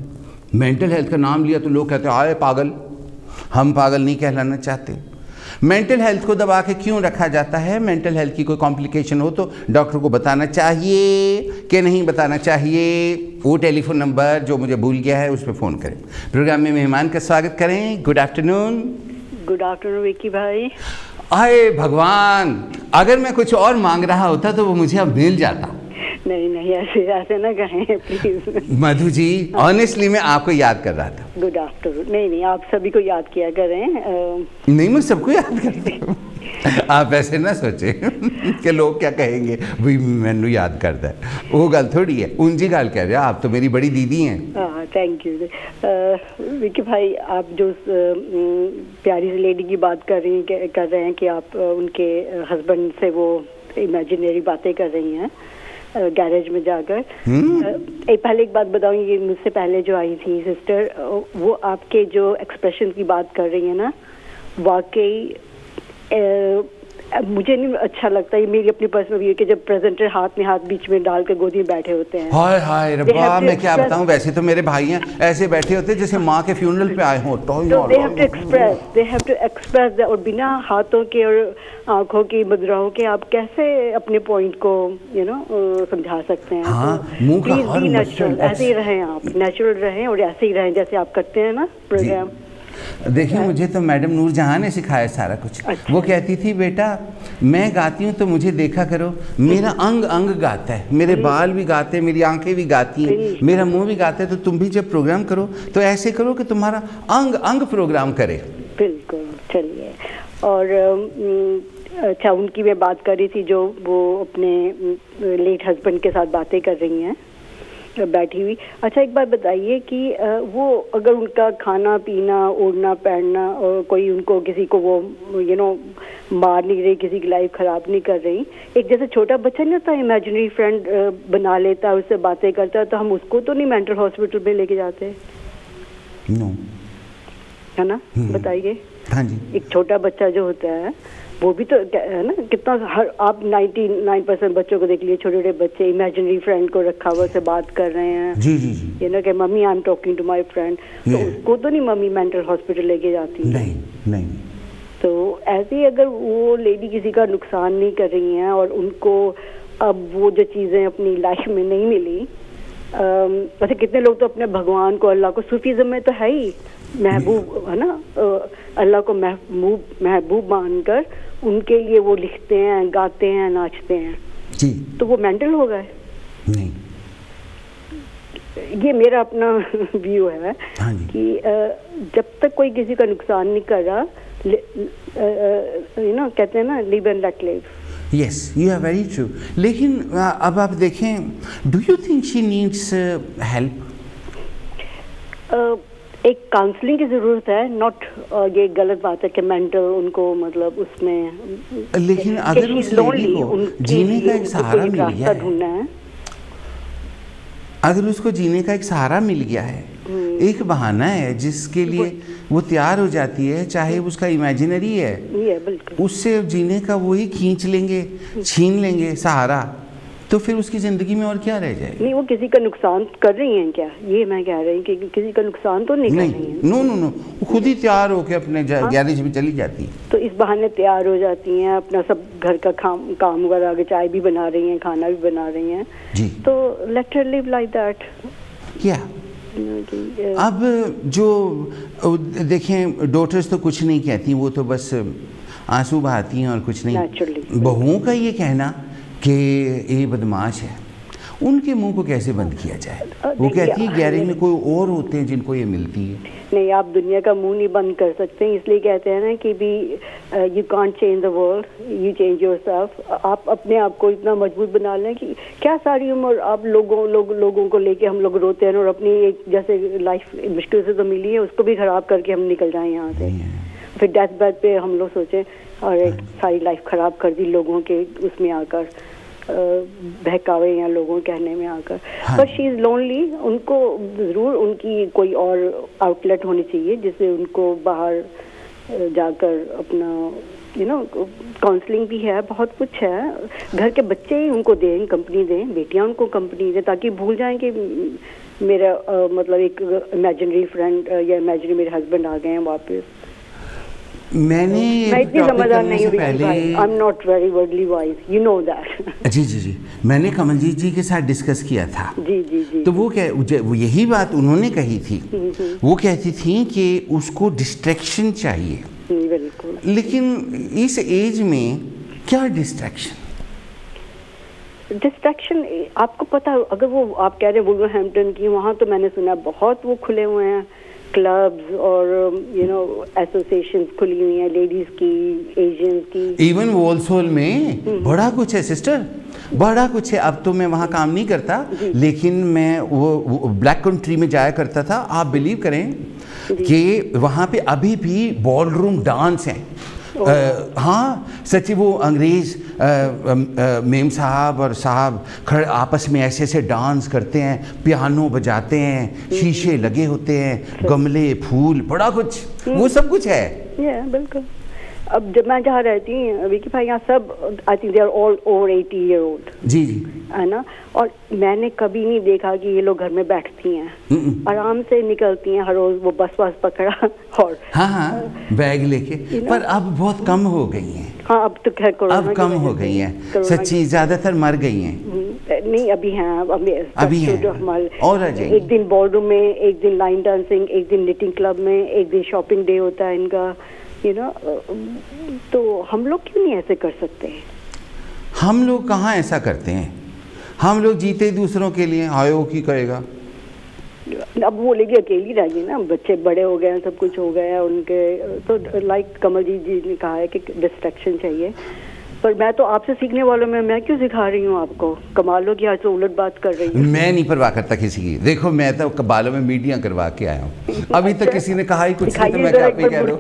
मेंटल हेल्थ का नाम लिया तो लोग कहते हैं आए पागल। हम पागल नहीं कहलाना चाहते। मेंटल हेल्थ को दबा के क्यों रखा जाता है? मेंटल हेल्थ की कोई कॉम्प्लिकेशन हो तो डॉक्टर को बताना चाहिए कि नहीं बताना चाहिए? वो टेलीफोन नंबर जो मुझे भूल गया है उस पर फ़ोन करें। प्रोग्राम में मेहमान का स्वागत करें। गुड आफ्टरनून विक्की भाई। आए भगवान, अगर मैं कुछ और मांग रहा होता तो वो मुझे अब मिल जाता। नहीं ऐसे ना कहें प्लीज। मधु जी, ऑनेस्टली मैं आपको याद कर रहा था। Good afternoon. नहीं आप सभी को याद किया करें। नहीं, मैं सबको याद करता हूँ। आप ऐसे ना सोचे कि लोग क्या कहेंगे, वही मैनू याद करता है, वो गल थोड़ी है। उनकी गल कह रहे, आप तो मेरी बड़ी दीदी हैं। हाँ, थैंक यू विक्की भाई। आप जो प्यारी सी लेडी की बात कर रहे हैं कि आप उनके हस्बैंड से वो इमेजिनरी बातें कर रही हैं गैरेज में जाकर। पहले एक बात बताऊं, ये मुझसे पहले जो आई थी सिस्टर, वो आपके जो एक्सप्रेशन की बात कर रही है ना, वाकई मुझे नहीं अच्छा लगता। ये मेरी अपनी पर्सनल व्यू है कि जब प्रेजेंटर हाथ में हाथ बीच में डाल के गोदी में बैठे होते हैं। हाय रब्बा, मैं क्या बताऊं, वैसे तो मेरे भाई हैं ऐसे बैठे होते हैं जैसे माँ के फ्यूनरल पे आए हों। तो दे हैव टू एक्सप्रेस और बिना हाथों के और आंखों की मुद्राओं के आप कैसे अपने पॉइंट को समझा सकते हैं? प्लीज बी नेचुरल, ऐसे ही रहें आप, नेचुरल रहें और ऐसे ही रहें जैसे आप करते हैं ना प्रोग्राम। देखिए, मुझे तो मैडम नूरजहां ने सिखाया सारा कुछ। अच्छा। वो कहती थी, बेटा मैं गाती हूँ तो मुझे देखा करो, मेरा अंग अंग गाता है, मेरे बाल भी गाते हैं, मेरी आंखें भी गाती हैं, मेरा मुंह भी गाता है। तो तुम भी जब प्रोग्राम करो तो ऐसे करो कि तुम्हारा अंग अंग प्रोग्राम करे। बिल्कुल, चलिए। और अच्छा, उनकी मैं बात कर रही थी जो वो अपने लेट हस्बैंड के साथ बातें कर रही हैं बैठी हुई। अच्छा, एक बात बताइए कि वो अगर उनका खाना पीना, ओढ़ना पहनना, और कोई उनको किसी को वो मार नहीं रही, किसी की लाइफ खराब नहीं कर रही। एक जैसे छोटा बच्चा नहीं होता, इमेजिनरी फ्रेंड बना लेता है, उससे बातें करता है, तो हम उसको तो नहीं मेंटल हॉस्पिटल में लेके जाते नो, है ना? बताइए। हाँ जी। एक छोटा बच्चा जो होता है वो भी तो है ना, कितना आप 99% बच्चों को देख लिए, छोटे छोटे बच्चे इमेजिनरी फ्रेंड को रखा हुआ से बात कर रहे हैं। जी जी जी। ये ना कि mummy I am talking to my friend, तो उसको तो नहीं मम्मी मेंटल हॉस्पिटल लेके जाती है। नहीं नहीं। तो ऐसे ही अगर वो लेडी किसी का नुकसान नहीं कर रही हैं और उनको अब वो जो चीज़ें अपनी लाइफ में नहीं मिली, वैसे कितने लोग तो अपने भगवान को, अल्लाह को, सूफीज़म में तो है ही महबूब, है ना, अल्लाह को महबूब मानकर उनके लिए वो लिखते हैं, गाते हैं, नाचते हैं जी, तो वो मेंटल हो गए? नहीं, ये मेरा अपना व्यू है। हाँ कि जब तक कोई किसी का नुकसान नहीं कर रहा, कहते हैं ना, live and let live. Yes, you are very true. लेकिन अब आप देखें, do you think she needs help? एक काउंसलिंग की जरूरत है, नॉट ये गलत बात है कि मेंटल उनको मतलब उसमें, लेकिन अगर उस लेडी को जीने का एक सहारा मिल गया है, अगर उसको जीने का एक सहारा मिल गया है, एक बहाना है जिसके लिए वो तैयार हो जाती है, चाहे उसका इमेजिनरी है, उससे जीने का वही खींच लेंगे, छीन लेंगे सहारा, तो फिर उसकी जिंदगी में और क्या रह जाएगा? नहीं, वो किसी का नुकसान कर रही हैं क्या? ये मैं कह रही हूँ कि किसी का नुकसान तो नहीं कर रही हैं। नो नो नो, वो खुद ही तैयार होके अपने गैरेज में चली जाती है। तो इस बहाने तैयार हो जाती हैं, अपना सब घर का काम वगैरह, आगे चाय भी बना रही हैं, खाना भी बना रही हैं जी, तो let her live like that. क्या अब जो देखें, डॉटर्स तो कुछ नहीं कहती, वो तो बस आंसू बहाती हैं और कुछ नहीं। बहुओं का ये कहना कि ये बदमाश है, उनके मुंह को कैसे बंद किया जाए? वो कहती है गैरेज में कोई और होते हैं जिनको ये मिलती है। नहीं, आप दुनिया का मुंह नहीं बंद कर सकते, इसलिए कहते हैं ना कि भी you can't change the world, you change yourself. आप अपने आप को इतना मजबूत बना लें कि क्या सारी उम्र आप लोगों को लेके हम लोग रोते हैं, और अपनी एक जैसे लाइफ मुश्किल से तो मिली है, उसको भी खराब करके हम निकल जाएं यहाँ से। फिर डेथ बेड पे हम लोग सोचें और एक सारी लाइफ खराब कर दी लोगों के उसमें आकर, बहकावे या लोगों कहने में आकर। पर शी इज लोनली, उनको जरूर उनकी कोई और आउटलेट होनी चाहिए जिससे उनको बाहर जाकर अपना काउंसलिंग भी है, बहुत कुछ है। घर के बच्चे ही उनको दें, कंपनी दें, बेटियां उनको कंपनी दें, ताकि भूल जाएं कि मेरा मतलब एक इमेजिनरी फ्रेंड या इमेजिनरी मेरे हस्बैंड आ गए हैं वापस। मैं इतनी समझदार नहीं हूँ, I am not very worldly wise, you know that. जी, मैंने कमलजीत जी के साथ डिस्कस किया था। जी। तो वो यही बात उन्होंने कही थी। वो कहती थी कि उसको डिस्ट्रैक्शन चाहिए। बिल्कुल। लेकिन इस एज में क्या डिस्ट्रैक्शन आपको पता है, अगर वो आप कह रहे हैं वुल्वरहैम्पटन की, वहाँ तो मैंने सुना बहुत वो खुले हुए हैं क्लब्स और एसोसिएशंस खुली हुई हैं, लेडीज की, एशियंस की। इवन वॉल्सोल में बड़ा कुछ है सिस्टर, बड़ा कुछ है। अब तो मैं वहाँ काम नहीं करता, लेकिन मैं वो ब्लैक कंट्री में जाया करता था। आप बिलीव करें कि वहाँ पे अभी भी बॉलरूम डांस हैं। हाँ सच्ची, वो अंग्रेज़ मेम साहब और साहब खड़े आपस में ऐसे ऐसे डांस करते हैं, पियानो बजाते हैं, शीशे लगे होते हैं, गमले, फूल, बड़ा कुछ, वो सब कुछ है। बिल्कुल। अब जब मैं जहाँ रहती हूँ विकी भाई, यहाँ सब I think they are all over 80 year old. जी, है ना। और मैंने कभी नहीं देखा कि ये लोग घर में बैठती हैं, आराम से निकलती हैं हर रोज, वो बस पकड़ा और हाँ बैग लेके। पर अब बहुत कम हो गई हैं। हाँ, अब तो खैर अब कम हो गई हैं, सच्ची ज्यादातर मर गई हैं। नहीं, अभी हैं, अभी हैं और आ जाएंगी। एक दिन बॉलरूम में, एक दिन लाइन डांसिंग, एक दिन निटिंग क्लब में, एक दिन शॉपिंग डे होता है इनका, तो हम लोग क्यों नहीं ऐसे कर सकते हैं? हम लोग कहाँ ऐसा करते हैं? हम लोग जीते दूसरों के लिए, आयो की करेगा। अब वो लेके अकेली रह गई ना, बच्चे बड़े हो गए हैं, सब कुछ हो गया है उनके, तो लाइक कमलजीत जी ने कहा है कि डिस्ट्रैक्शन चाहिए। पर मैं तो आपसे सीखने वालों में, मैं क्यों सिखा रही हूँ आपको? कमाल लो कि आज तो उलट बात कर रही हूँ। मैं नहीं परवाह करता किसी की। देखो, मैं तो बालों में मीडिया करवा के आया हूँ। अभी तक किसी ने कहा ही कुछ नहीं, तो मैं क्या कह रहा हूँ।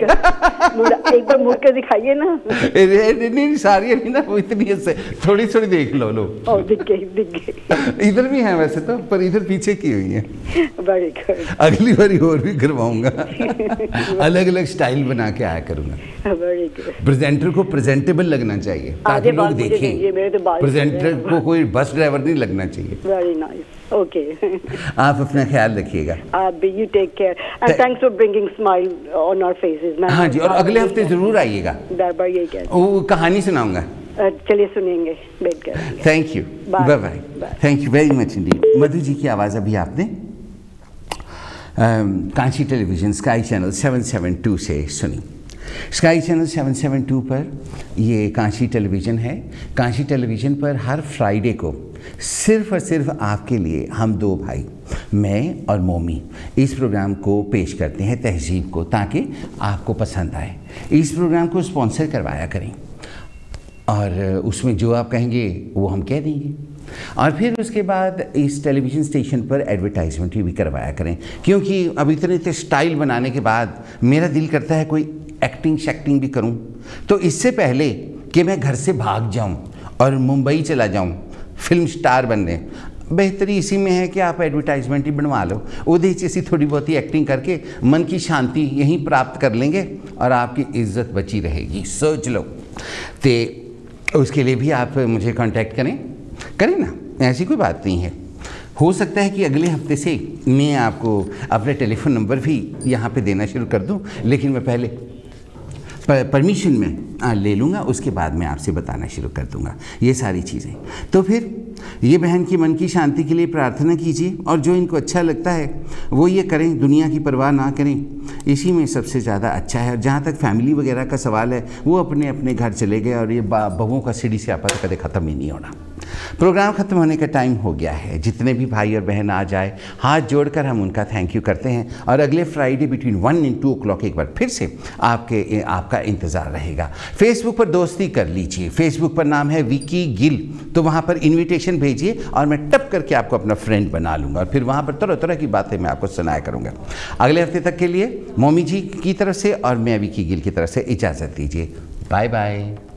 एक बार मुड़ के दिखाइए ना। नहीं सारी नहीं ना, वो इतनी से थोड़ी थोड़ी देख लो। दिख गई। इधर भी है वैसे तो, पर इधर पीछे की हुई है। Very good. अगली बारी और भी करवाऊंगा। अलग अलग स्टाइल बना के आया करूंगा। Very good. प्रेजेंटर को प्रेजेंटेबल लगना चाहिए ताकि लोग देखें। प्रेजेंटर को कोई बस ड्राइवर नहीं लगना चाहिए। Very nice. ओके। आप अपना ख्याल रखिएगा। आप भी, you take care and thanks for bringing smile on our faces. हाँ जी, और अगले हफ्ते जरूर आइएगा। बार यही कह वो कहानी सुनाऊंगा। चलिए सुनेंगे, वेट करेंगे। Thank you, bye bye. Thank you very much indeed. Madhu ji की आवाज़ अभी आपने कांची टेलीविज़न स्काई चैनल 772 से सुनी। स्काई चैनल 772 पर ये कांची टेलीविज़न है। कांची टेलीविज़न पर हर फ्राइडे को सिर्फ़ और सिर्फ आपके लिए हम दो भाई, मैं और मोमी, इस प्रोग्राम को पेश करते हैं, तहज़ीब को, ताकि आपको पसंद आए। इस प्रोग्राम को स्पॉन्सर करवाया करें और उसमें जो आप कहेंगे वो हम कह देंगे। और फिर उसके बाद इस टेलीविज़न स्टेशन पर एडवर्टाइजमेंट भी करवाया करें, क्योंकि अब इतने स्टाइल बनाने के बाद मेरा दिल करता है कोई एक्टिंग शैक्टिंग भी करूं। तो इससे पहले कि मैं घर से भाग जाऊं और मुंबई चला जाऊं फिल्म स्टार बनने, बेहतरी इसी में है कि आप एडवर्टाइजमेंट ही बनवा लो। उधर से थोड़ी बहुत ही एक्टिंग करके मन की शांति यहीं प्राप्त कर लेंगे और आपकी इज्जत बची रहेगी। सोच लो। तो उसके लिए भी आप मुझे कांटेक्ट करें ना, ऐसी कोई बात नहीं है। हो सकता है कि अगले हफ्ते से मैं आपको अपने टेलीफोन नंबर भी यहाँ पे देना शुरू कर दूँ, लेकिन मैं पहले परमिशन में ले लूँगा, उसके बाद मैं आपसे बताना शुरू कर दूँगा ये सारी चीज़ें। तो फिर ये बहन की मन की शांति के लिए प्रार्थना कीजिए और जो इनको अच्छा लगता है वो ये करें, दुनिया की परवाह ना करें, इसी में सबसे ज़्यादा अच्छा है। और जहाँ तक फैमिली वगैरह का सवाल है, वो अपने अपने घर चले गए और ये बहुओं का सीढ़ी से आपा तो कभी ख़त्म ही नहीं होना। प्रोग्राम ख़त्म होने का टाइम हो गया है। जितने भी भाई और बहन आ जाए, हाथ जोड़कर हम उनका थैंक यू करते हैं और अगले फ्राइडे बिटवीन 1 and 2 o'clock एक बार फिर से आपका इंतज़ार रहेगा। फेसबुक पर दोस्ती कर लीजिए, फेसबुक पर नाम है विकी गिल, तो वहाँ पर इन्विटेशन भेजिए और मैं टप करके आपको अपना फ्रेंड बना लूँगा और फिर वहाँ पर तरह तरह की बातें मैं आपको सुनाया करूँगा। अगले हफ्ते तक के लिए मोमी जी की तरफ से और मैं विकी गिल की तरफ से इजाज़त दीजिए। Bye bye.